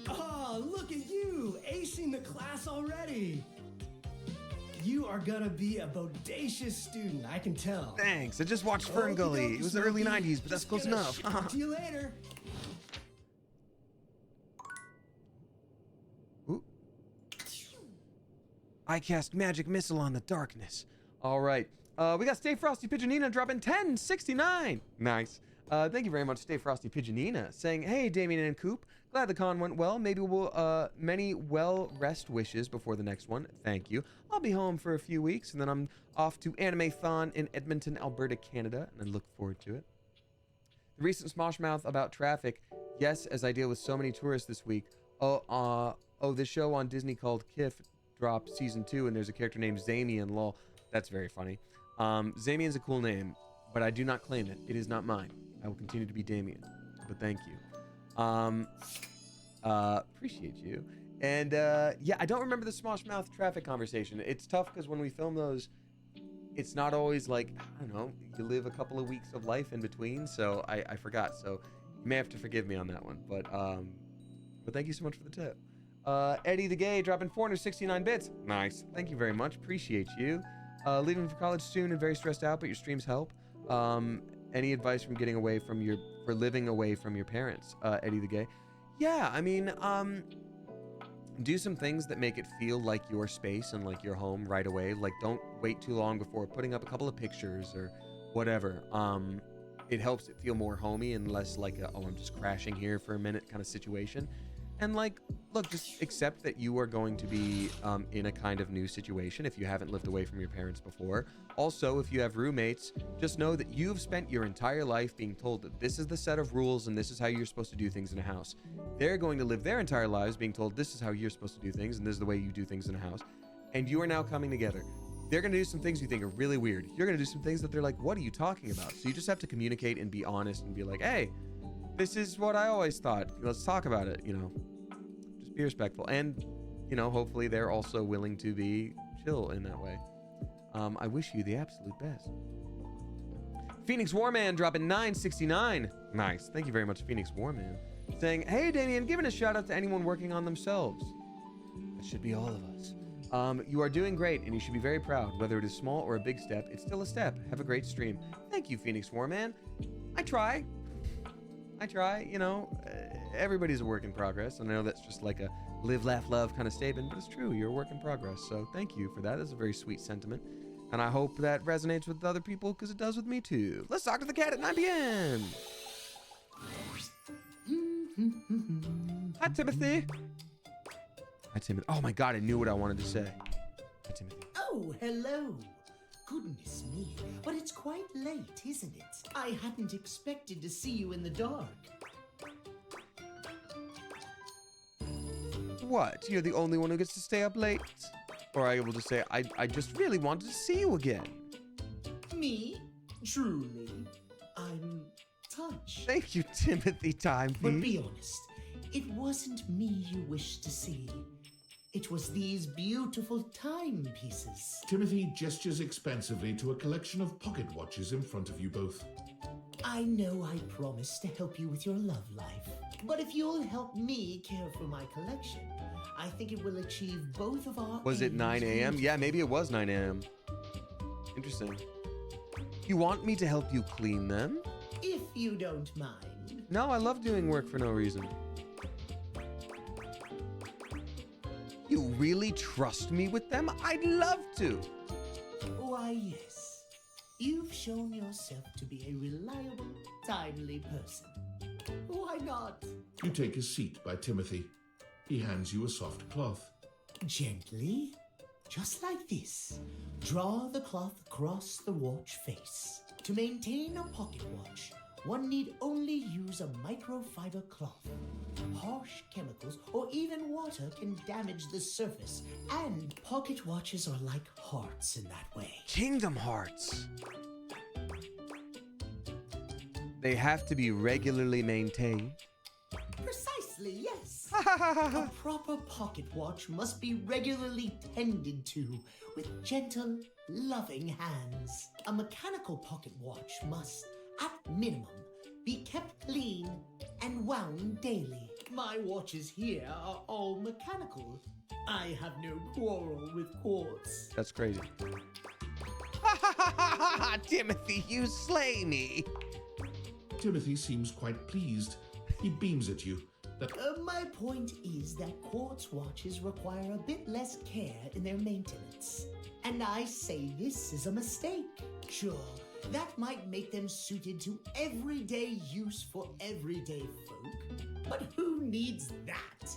Oh, look at you, acing the class already. You are gonna be a bodacious student, I can tell. Thanks. I just watched Fern Okey Gully. dokey, It was the early Smokey. 90s, but that's Just close gonna enough. talk to you later. Ooh. I cast magic missile on the darkness. All right. We got Stay Frosty Pigeonina dropping 1069. Nice. Thank you very much, Stay Frosty Pigeonina, saying, "Hey, Damien and Coop. Glad the con went well. Maybe we'll many well rest wishes before the next one. Thank you. I'll be home for a few weeks, and then I'm off to Anime-thon in Edmonton, Alberta, Canada, and I look forward to it. The recent Smosh Mouth about traffic. Yes, as I deal with so many tourists this week. This show on Disney called Kif dropped season 2, and there's a character named Zamian. Lol. That's very funny. Zamian's a cool name, but I do not claim it. It is not mine. I will continue to be Damien, but thank you. Appreciate you. And yeah, I don't remember the Smosh Mouth traffic conversation. It's tough because when we film those, it's not always like, I don't know, you live a couple of weeks of life in between, so I forgot. So you may have to forgive me on that one. But thank you so much for the tip. Eddie the Gay dropping 469 bits. Nice. Thank you very much. Appreciate you. Leaving for college soon and very stressed out, but your streams help. Any advice from living away from your parents, Eddie the Gay? Yeah, I mean, do some things that make it feel like your space and like your home right away. Like, don't wait too long before putting up a couple of pictures or whatever. It helps it feel more homey and less like a, oh, I'm just crashing here for a minute kind of situation. And like, look, just accept that you are going to be in a kind of new situation if you haven't lived away from your parents before. Also, if you have roommates, just know that you've spent your entire life being told that this is the set of rules and this is how you're supposed to do things in a house. They're going to live their entire lives being told this is how you're supposed to do things and this is the way you do things in a house. And you are now coming together. They're going to do some things you think are really weird. You're going to do some things that they're like, what are you talking about? So you just have to communicate and be honest and be like, hey, this is what I always thought. Let's talk about it, you know. Just be respectful. And, you know, hopefully they're also willing to be chill in that way. I wish you the absolute best. Phoenix Warman dropping 969. Nice. Thank you very much, Phoenix Warman. Saying, hey, Damien, giving a shout out to anyone working on themselves. That should be all of us. You are doing great, and you should be very proud. Whether it is small or a big step, it's still a step. Have a great stream. Thank you, Phoenix Warman. I try. You know, everybody's a work in progress. And I know that's just like a live, laugh, love kind of statement, but it's true. You're a work in progress. So thank you for that. That's a very sweet sentiment. And I hope that resonates with other people because it does with me too. Let's talk to the cat at 9 p.m. Hi, Timothy. Hi, Timothy. Oh my God, I knew what I wanted to say. Hi, Timothy. Oh, hello. Goodness me, but it's quite late, isn't it? I hadn't expected to see you in the dark. What? You're the only one who gets to stay up late? Or are you able to say, I just really wanted to see you again? Me? Truly. I'm touched. Thank you, Timothy Timepiece. But be honest, it wasn't me you wished to see. It was these beautiful timepieces. Timothy gestures expansively to a collection of pocket watches in front of you both. I know I promised to help you with your love life, but if you'll help me care for my collection, I think it will achieve both of our Was it 9 a.m.? Yeah, maybe it was 9 a.m. Interesting. You want me to help you clean them? If you don't mind. No, I love doing work for no reason. You really trust me with them? I'd love to. Why, yes. You've shown yourself to be a reliable, timely person. Why not? You take a seat by Timothy. He hands you a soft cloth. Gently, just like this. Draw the cloth across the watch face. To maintain a pocket watch, one need only use a microfiber cloth. Harsh chemicals or even water can damage the surface, and pocket watches are like hearts in that way. Kingdom Hearts. They have to be regularly maintained. Precisely, yes. A proper pocket watch must be regularly tended to with gentle, loving hands. A mechanical pocket watch must, at minimum, be kept clean and wound daily. My watches here are all mechanical. I have no quarrel with quartz. That's crazy. Timothy, you slay me. Timothy seems quite pleased. He beams at you. My point is that quartz watches require a bit less care in their maintenance. And I say this is a mistake. Sure, that might make them suited to everyday use for everyday folk. But who needs that?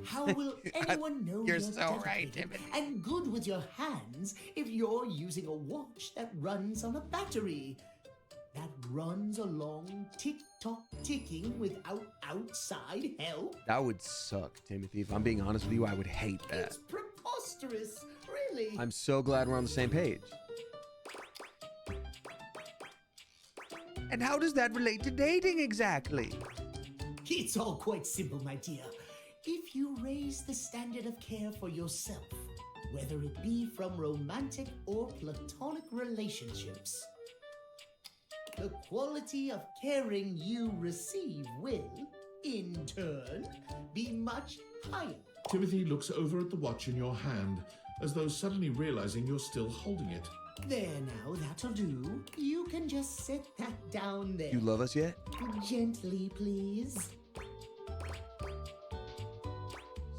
How will anyone know You're so right, dedicated Timothy. and good with your hands if you're using a watch that runs on a battery? That runs along tick-tock ticking without outside help? That would suck, Timothy. If I'm being honest with you, I would hate that. It's preposterous, really. I'm so glad we're on the same page. And how does that relate to dating exactly? It's all quite simple, my dear. If you raise the standard of care for yourself, whether it be from romantic or platonic relationships, the quality of caring you receive will, in turn, be much higher. Timothy looks over at the watch in your hand, as though suddenly realizing you're still holding it. There now, that'll do. You can just set that down there. You love us yet? Gently, please.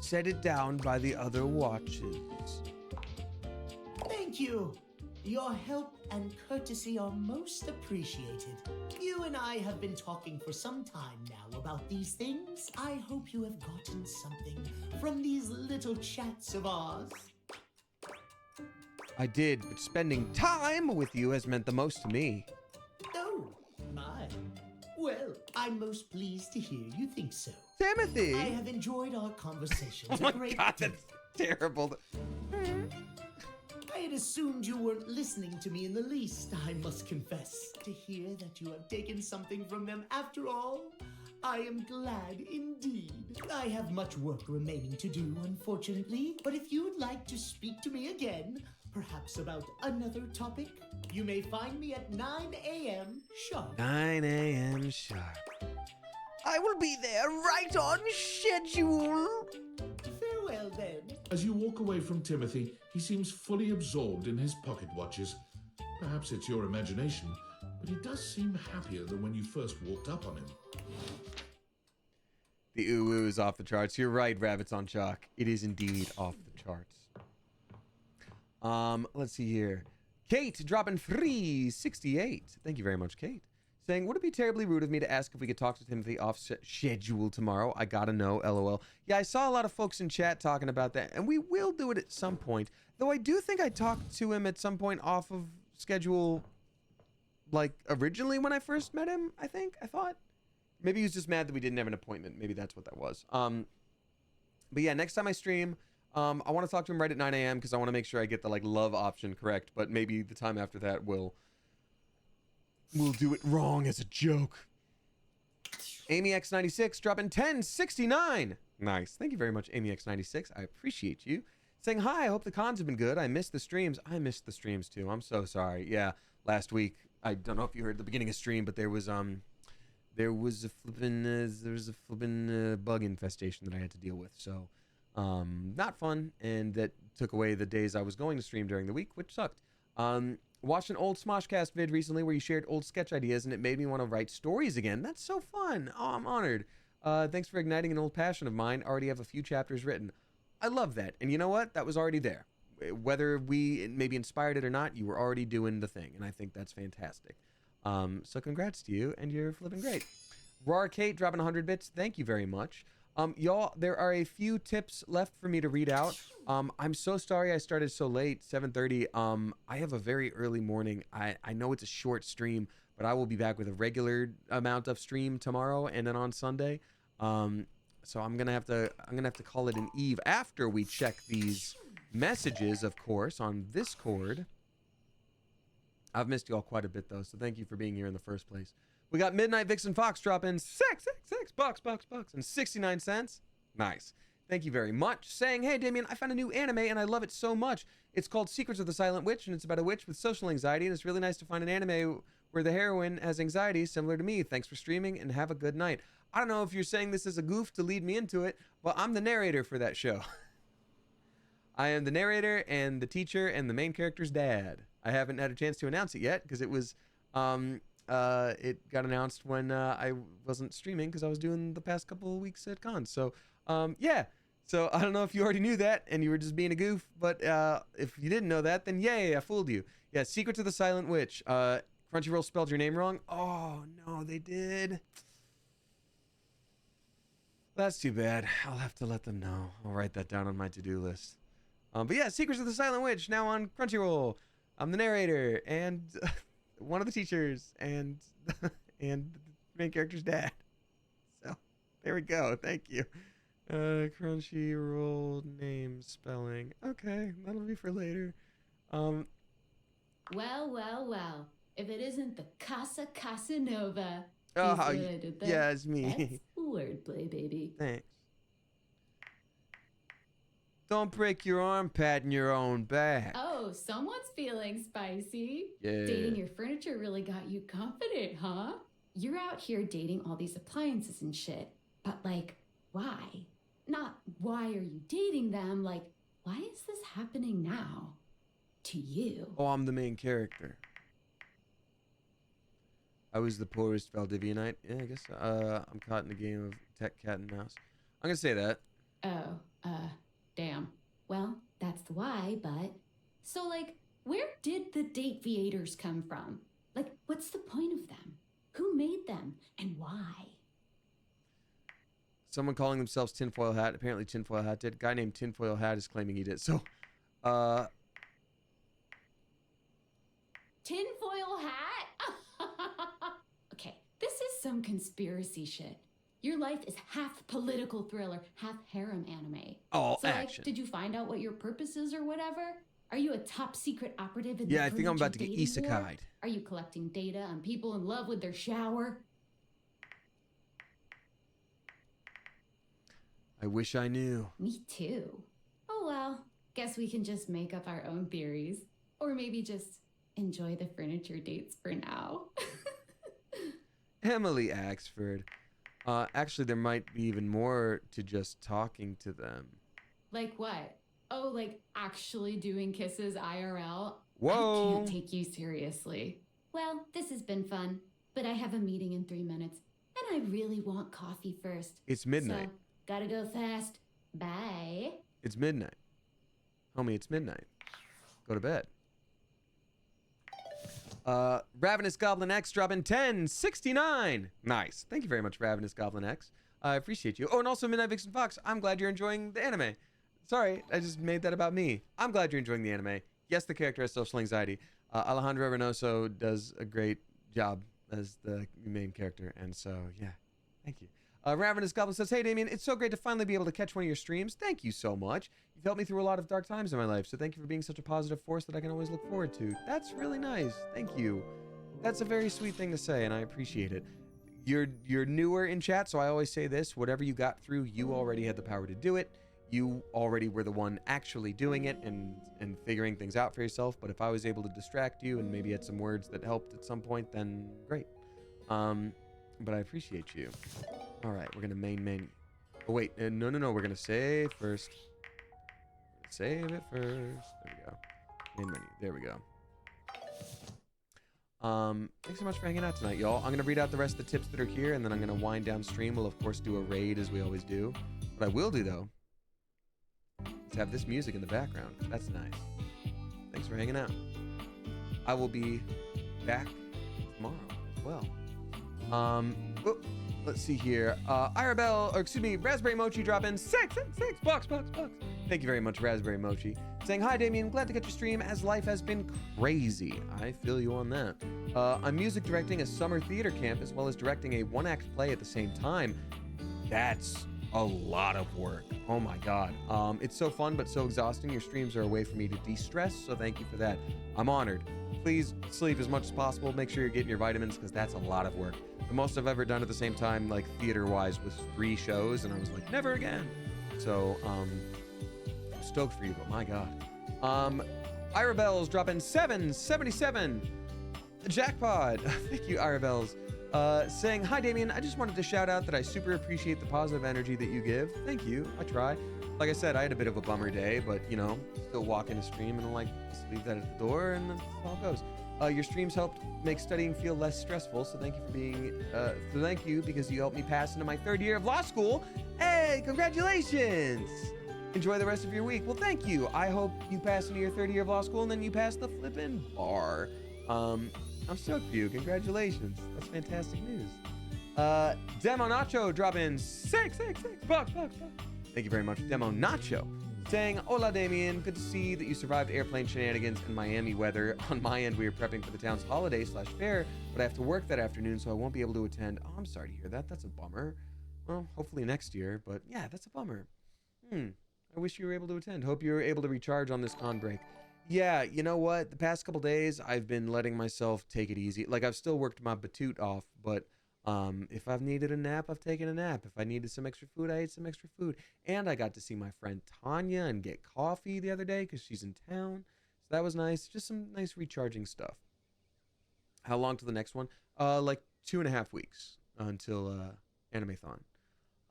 Set it down by the other watches. Thank you. Your help and courtesy are most appreciated. You and I have been talking for some time now about these things. I hope you have gotten something from these little chats of ours. I did, but spending time with you has meant the most to me. Oh, my. Well, I'm most pleased to hear you think so. Timothy! I have enjoyed our conversations Oh a my great God, deal. that's terrible. I had assumed you weren't listening to me in the least, I must confess. To hear that you have taken something from them after all, I am glad indeed. I have much work remaining to do, unfortunately, but if you would like to speak to me again, perhaps about another topic, you may find me at 9 a.m. sharp. 9 a.m. sharp. I will be there right on schedule. Farewell then. As you walk away from Timothy, he seems fully absorbed in his pocket watches. Perhaps it's your imagination, but he does seem happier than when you first walked up on him. The ooh is off the charts. You're right, Rabbits on Chalk. It is indeed off the charts. Let's see here. Kate dropping 368. Thank you very much, Kate. Saying, would it be terribly rude of me to ask if we could talk to Timothy off schedule tomorrow? I gotta know, LOL. Yeah, I saw a lot of folks in chat talking about that, and we will do it at some point. Though I do think I talked to him at some point off of schedule, like, originally when I first met him, I thought. Maybe he was just mad that we didn't have an appointment. Maybe that's what that was. But yeah, next time I stream, I want to talk to him right at 9 a.m. because I want to make sure I get the, like, love option correct. But maybe the time after that we'll do it wrong as a joke. Amy X96 dropping 1069. Nice. Thank you very much, Amy X96. I appreciate you. Saying, hi, I hope the cons have been good. I missed the streams. I missed the streams too. I'm so sorry. Yeah, last week, I don't know if you heard the beginning of stream, but there was a flippin' bug infestation that I had to deal with. So, not fun. And that took away the days I was going to stream during the week, which sucked. Watched an old Smoshcast vid recently where you shared old sketch ideas, and it made me want to write stories again. That's so fun. Oh, I'm honored. Thanks for igniting an old passion of mine. Already have a few chapters written. I love that. And you know what? That was already there. Whether we maybe inspired it or not, you were already doing the thing. And I think that's fantastic. So congrats to you, and you're flipping great. Rar Kate dropping 100 bits. Thank you very much. Y'all, there are a few tips left for me to read out. I'm so sorry I started so late, 7:30. I have a very early morning. I know it's a short stream, but I will be back with a regular amount of stream tomorrow and then on Sunday. So I'm gonna have to call it an eve after we check these messages, of course, on Discord. I've missed y'all quite a bit though, so thank you for being here in the first place. We got Midnight Vixen Fox dropping $6 and 69 cents. Nice. Thank you very much. Saying, hey, Damien, I found a new anime and I love it so much. It's called Secrets of the Silent Witch, and it's about a witch with social anxiety, and it's really nice to find an anime where the heroine has anxiety similar to me. Thanks for streaming and have a good night. I don't know if you're saying this as a goof to lead me into it, but I'm the narrator for that show. I am the narrator and the teacher and the main character's dad. I haven't had a chance to announce it yet because it was... it got announced when I wasn't streaming because I was doing the past couple of weeks at cons. So, yeah. So I don't know if you already knew that and you were just being a goof, but if you didn't know that, then yay, I fooled you. Yeah, Secrets of the Silent Witch. Crunchyroll spelled your name wrong. Oh, no, they did. That's too bad. I'll have to let them know. I'll write that down on my to-do list. But yeah, Secrets of the Silent Witch, now on Crunchyroll. I'm the narrator and... one of the teachers and the main character's dad. So there we go. Thank you. Crunchyroll name spelling. Okay, that'll be for later. Well. If it isn't the Casa Casanova. Oh, yeah, it's me. That's wordplay, baby. Thanks. Don't break your arm patting your own back. Oh, someone's feeling spicy. Yeah. Dating your furniture really got you confident, huh? You're out here dating all these appliances and shit. But, like, why? Not why are you dating them? Like, why is this happening now? To you. Oh, I'm the main character. I was the poorest Valdivianite. Yeah, I guess I'm caught in a game of tech cat and mouse. I'm gonna say that. Oh, damn. Well, that's the why, but... So, like, where did the date creators come from? Like, what's the point of them? Who made them? And why? Someone calling themselves Tinfoil Hat. Apparently Tinfoil Hat did. Guy named Tinfoil Hat is claiming he did. So, Tinfoil Hat? Okay, this is some conspiracy shit. Your life is half political thriller, half harem anime. Oh, so, action. Like, did you find out what your purpose is or whatever? Are you a top secret operative in yeah, the I think I'm about to get dating war? isekai'd. Are you collecting data on people in love with their shower? I wish I knew. Me too. Oh well, guess we can just make up our own theories. Or maybe just enjoy the furniture dates for now. Emily Axford. Actually, there might be even more to just talking to them. Like what? Oh, like actually doing kisses IRL? Whoa. I can't take you seriously. Well, this has been fun, but I have a meeting in 3 minutes, and I really want coffee first. It's midnight. So, gotta go fast. Bye. It's midnight. Homie, it's midnight. Go to bed. Ravenous Goblin X dropping 1069. Nice. Thank you very much, Ravenous Goblin X. I appreciate you. Oh, and also Midnight Vixen Fox. I'm glad you're enjoying the anime. Sorry, I just made that about me. I'm glad you're enjoying the anime. Yes, the character has social anxiety. Alejandro Reynoso does a great job as the main character, and so yeah, thank you. Ravenous Goblin says, hey Damien, it's so great to finally be able to catch one of your streams. Thank you so much. You've helped me through a lot of dark times in my life, so thank you for being such a positive force that I can always look forward to. That's really nice. Thank you. That's a very sweet thing to say, and I appreciate it. You're newer in chat, so I always say this: whatever you got through, you already had the power to do it. You already were the one actually doing it and figuring things out for yourself. But if I was able to distract you and maybe had some words that helped at some point, then great. But I appreciate you. All right, we're gonna main. Oh wait, no. We're gonna save first. Save it first. There we go. Main menu. There we go. Thanks so much for hanging out tonight, y'all. I'm gonna read out the rest of the tips that are here, and then I'm gonna wind down stream. We'll of course do a raid as we always do. What I will do though is have this music in the background. That's nice. Thanks for hanging out. I will be back tomorrow as well. Let's see here. Raspberry Mochi dropping $6 bucks. Thank you very much, Raspberry Mochi. Saying, hi, Damien. Glad to get your stream as life has been crazy. I feel you on that. I'm music directing a summer theater camp as well as directing a one-act play at the same time. That's a lot of work. Oh my God. It's so fun, but so exhausting. Your streams are a way for me to de-stress, so thank you for that. I'm honored. Please sleep as much as possible. Make sure you're getting your vitamins because that's a lot of work. The most I've ever done at the same time, like theater-wise, was 3 shows, and I was like, never again. So, I'm stoked for you, but my God. Ira Bells dropping 777. Jackpot. Thank you, Ira Bells. Saying, hi, Damien. I just wanted to shout out that I super appreciate the positive energy that you give. Thank you. I try. Like I said, I had a bit of a bummer day, but, you know, still walking a stream and, like, just leave that at the door, and that's how it goes. Your streams helped make studying feel less stressful, so thank you for being, thank you because you helped me pass into my 3rd year of law school. Hey, congratulations! Enjoy the rest of your week. Well, thank you. I hope you pass into your 3rd year of law school and then you pass the flippin' bar. I'm stoked for you. Congratulations. That's fantastic news. Demo Nacho dropping $6 bucks. Thank you very much, Demo Nacho. Saying, hola, Damien. Good to see that you survived airplane shenanigans and Miami weather. On my end, we are prepping for the town's holiday/fair, but I have to work that afternoon, so I won't be able to attend. Oh, I'm sorry to hear that. That's a bummer. Well, hopefully next year, but yeah, that's a bummer. I wish you were able to attend. Hope you were able to recharge on this con break. Yeah, you know what? The past couple days, I've been letting myself take it easy. Like, I've still worked my batoot off, but if I've needed a nap, I've taken a nap. If I needed some extra food, I ate some extra food. And I got to see my friend Tanya and get coffee the other day because she's in town. So that was nice. Just some nice recharging stuff. How long till the next one? Like 2.5 weeks until Animathon.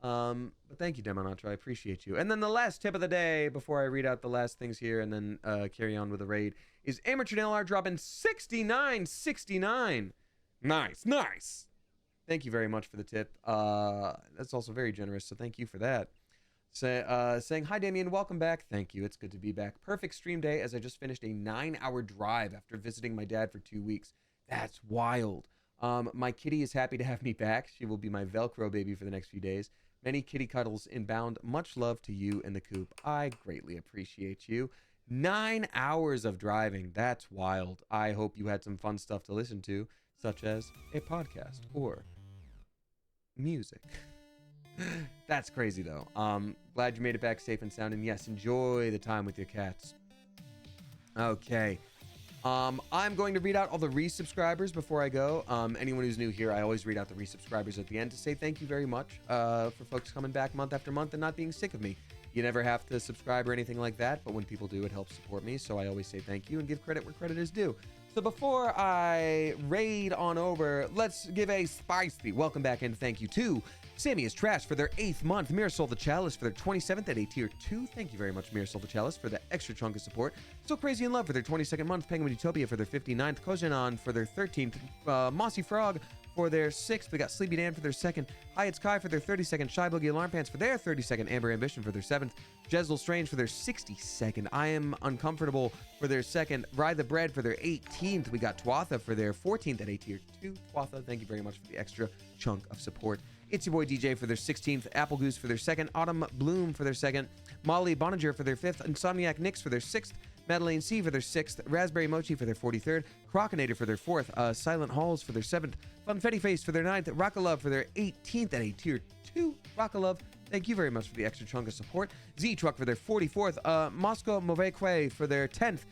But thank you, Demonacho. I appreciate you. And then the last tip of the day before I read out the last things here and then carry on with the raid is Amateur Nail Art dropping $69.69. Nice. Thank you very much for the tip. That's also very generous, so thank you for that. Saying, hi, Damien. Welcome back. Thank you. It's good to be back. Perfect stream day as I just finished a 9-hour drive after visiting my dad for 2 weeks. That's wild. My kitty is happy to have me back. She will be my Velcro baby for the next few days. Many kitty cuddles inbound. Much love to you and the coop. I greatly appreciate you. 9 hours of driving. That's wild. I hope you had some fun stuff to listen to, such as a podcast or music. That's crazy, though. Glad you made it back safe and sound. And yes, enjoy the time with your cats. Okay. I'm going to read out all the resubscribers before I go. Anyone who's new here, I always read out the resubscribers at the end to say thank you very much for folks coming back month after month and not being sick of me. You never have to subscribe or anything like that, but when people do, it helps support me. So I always say thank you and give credit where credit is due. So before I raid on over, let's give a spicy welcome back and thank you to Sammy is Trash for their 8th month. Mirasol the Chalice for their 27th at a tier 2. Thank you very much, Mirasol the Chalice, for the extra chunk of support. So Crazy in Love for their 22nd month. Penguin Utopia for their 59th. Kojanon for their 13th. Mossy Frog for their 6th. We got Sleepy Dan for their 2nd. Hyatt Sky for their 32nd. Shy Boogie Alarm Pants for their 32nd. Amber Ambition for their 7th. Jezel Strange for their 62nd. I Am Uncomfortable for their 2nd. Ride the Bread for their 18th. We got Twatha for their 14th at a tier 2. Twatha, thank you very much for the extra chunk of support. It's Your Boy DJ for their 16th. Apple Goose for their 2nd. Autumn Bloom for their 2nd. Molly Boninger for their 5th. Insomniac Nix for their 6th. Madeleine C for their 6th, Raspberry Mochi for their 43rd, Crocinator for their 4th, Silent Halls for their 7th, Funfetti Face for their 9th, Rockalove for their 18th at a tier 2. Rockalove, thank you very much for the extra chunk of support. Z-Truck for their 44th, Moscow Mauvais for their 10th,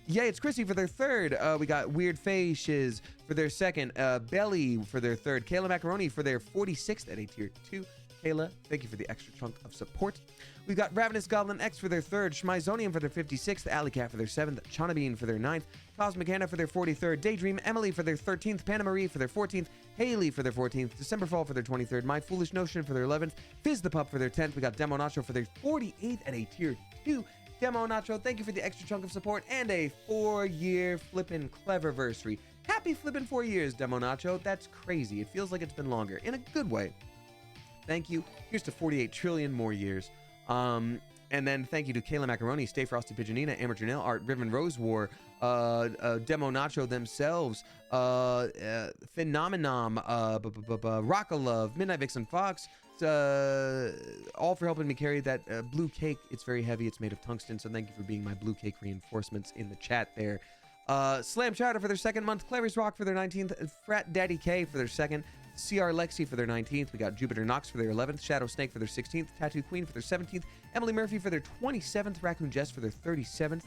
Yeah, it's Chrissy for their 3rd. We got Weird Faces for their 2nd, Belly for their 3rd, Kayla Macaroni for their 46th at a tier 2. Kayla, thank you for the extra chunk of support. We've got Ravenous Goblin X for their 3rd, Schmizonium for their 56th, Alley Cat for their 7th, Chonabean for their 9th, Cosmic Anna for their 43rd, Daydream Emily for their 13th, Panamarie for their 14th, Haley for their 14th, Decemberfall for their 23rd, My Foolish Notion for their 11th, Fizz the Pup for their 10th. We got Demo Nacho for their 48th at a tier 2. Demo Nacho, thank you for the extra chunk of support and a 4-year flippin' Cleverversary. Happy flippin' 4 years, Demo Nacho. That's crazy. It feels like it's been longer in a good way. Thank you. Here's to 48 trillion more years. And then thank you to Kayla Macaroni, Stay Frosty Pigeonina, Amateur Nail Art, Riven Rose War, Demo Nacho themselves, Phenomenom, Rockalove, Midnight Vixen Fox, all for helping me carry that blue cake. It's very heavy. It's made of tungsten, so thank you for being my blue cake reinforcements in the chat there. Slam Chatter for their 2nd month, Clary's Rock for their 19th, Frat Daddy K for their 2nd, CR Lexi for their 19th. We got Jupiter Knox for their 11th, Shadow Snake for their 16th, Tattoo Queen for their 17th, Emily Murphy for their 27th, Raccoon Jess for their 37th,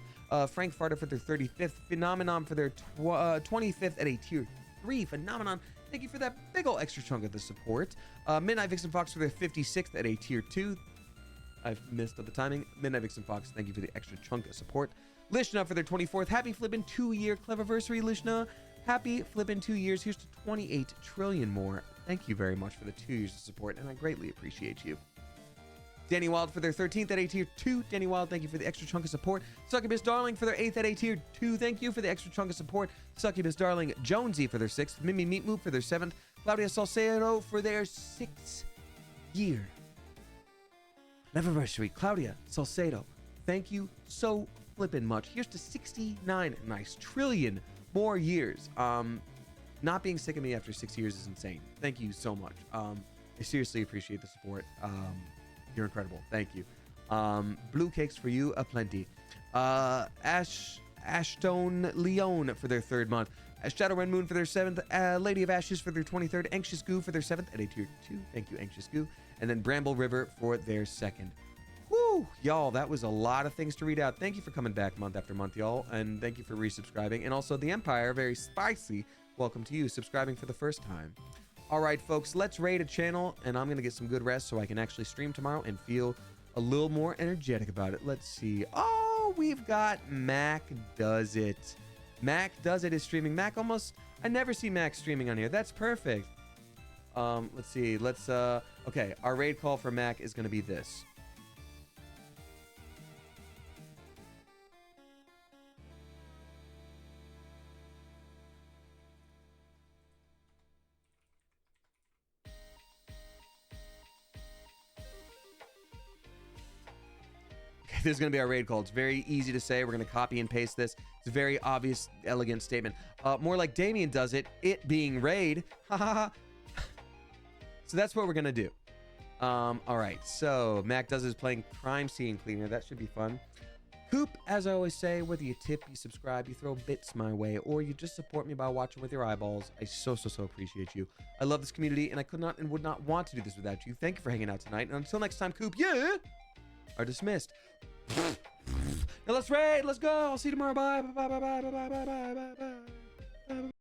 Frank Farter for their 35th, Phenomenon for their 25th at a tier 3. Phenomenon, thank you for that big ol' extra chunk of the support. Midnight Vixen Fox for their 56th at a tier 2. I've missed the timing. Midnight Vixen Fox, thank you for the extra chunk of support. Lishna for their 24th. Happy flippin' 2-year Cleverversary, Lishna. Happy flippin' 2 years. Here's to 28 trillion more. Thank you very much for the 2 years of support, and I greatly appreciate you. Danny Wild for their 13th at a tier 2. Danny Wild, thank you for the extra chunk of support. Succubus Darling for their 8th at a tier 2. Thank you for the extra chunk of support. Succubus Darling. Jonesy for their 6th. Mimi Meat Moop for their 7th. Claudia Salcedo for their 6th year Cleverversary. Claudia Salcedo, thank you so flippin' much. Here's to 69 nice trillion more years. Not being sick of me after 6 years is insane. Thank you so much. I seriously appreciate the support. You're incredible. Thank you. Blue cakes for you aplenty. Ashstone Leone for their 3rd month. Shadow Red Moon for their 7th. Lady of Ashes for their 23rd. Anxious Goo for their 7th at a tier 2. Thank you, Anxious Goo. And then Bramble River for their 2nd. Woo! Y'all, that was a lot of things to read out. Thank you for coming back month after month, y'all. And thank you for resubscribing. And also the Empire, very spicy. Welcome to you, subscribing for the first time. All right, folks, let's raid a channel, and I'm going to get some good rest so I can actually stream tomorrow and feel a little more energetic about it. Let's see. Oh, we've got Mac Does It. Mac Does It is streaming. Mac almost... I never see Mac streaming on here. That's perfect. Let's see. Okay, our raid call for Mac is going to be this. This is going to be our raid call. It's very easy to say. We're going to copy and paste this. It's a very obvious, elegant statement. More like Damien does it. It being raid. Ha ha ha. So that's what we're going to do. All right. So Mac does is playing Crime Scene Cleaner. That should be fun. Coop, as I always say, whether you tip, you subscribe, you throw bits my way, or you just support me by watching with your eyeballs, I so appreciate you. I love this community, and I could not and would not want to do this without you. Thank you for hanging out tonight. And until next time, Coop, you are dismissed. Now let's raid. Let's go. I'll see you tomorrow. Bye. Bye. Bye. Bye. Bye. Bye. Bye. Bye. Bye. Bye.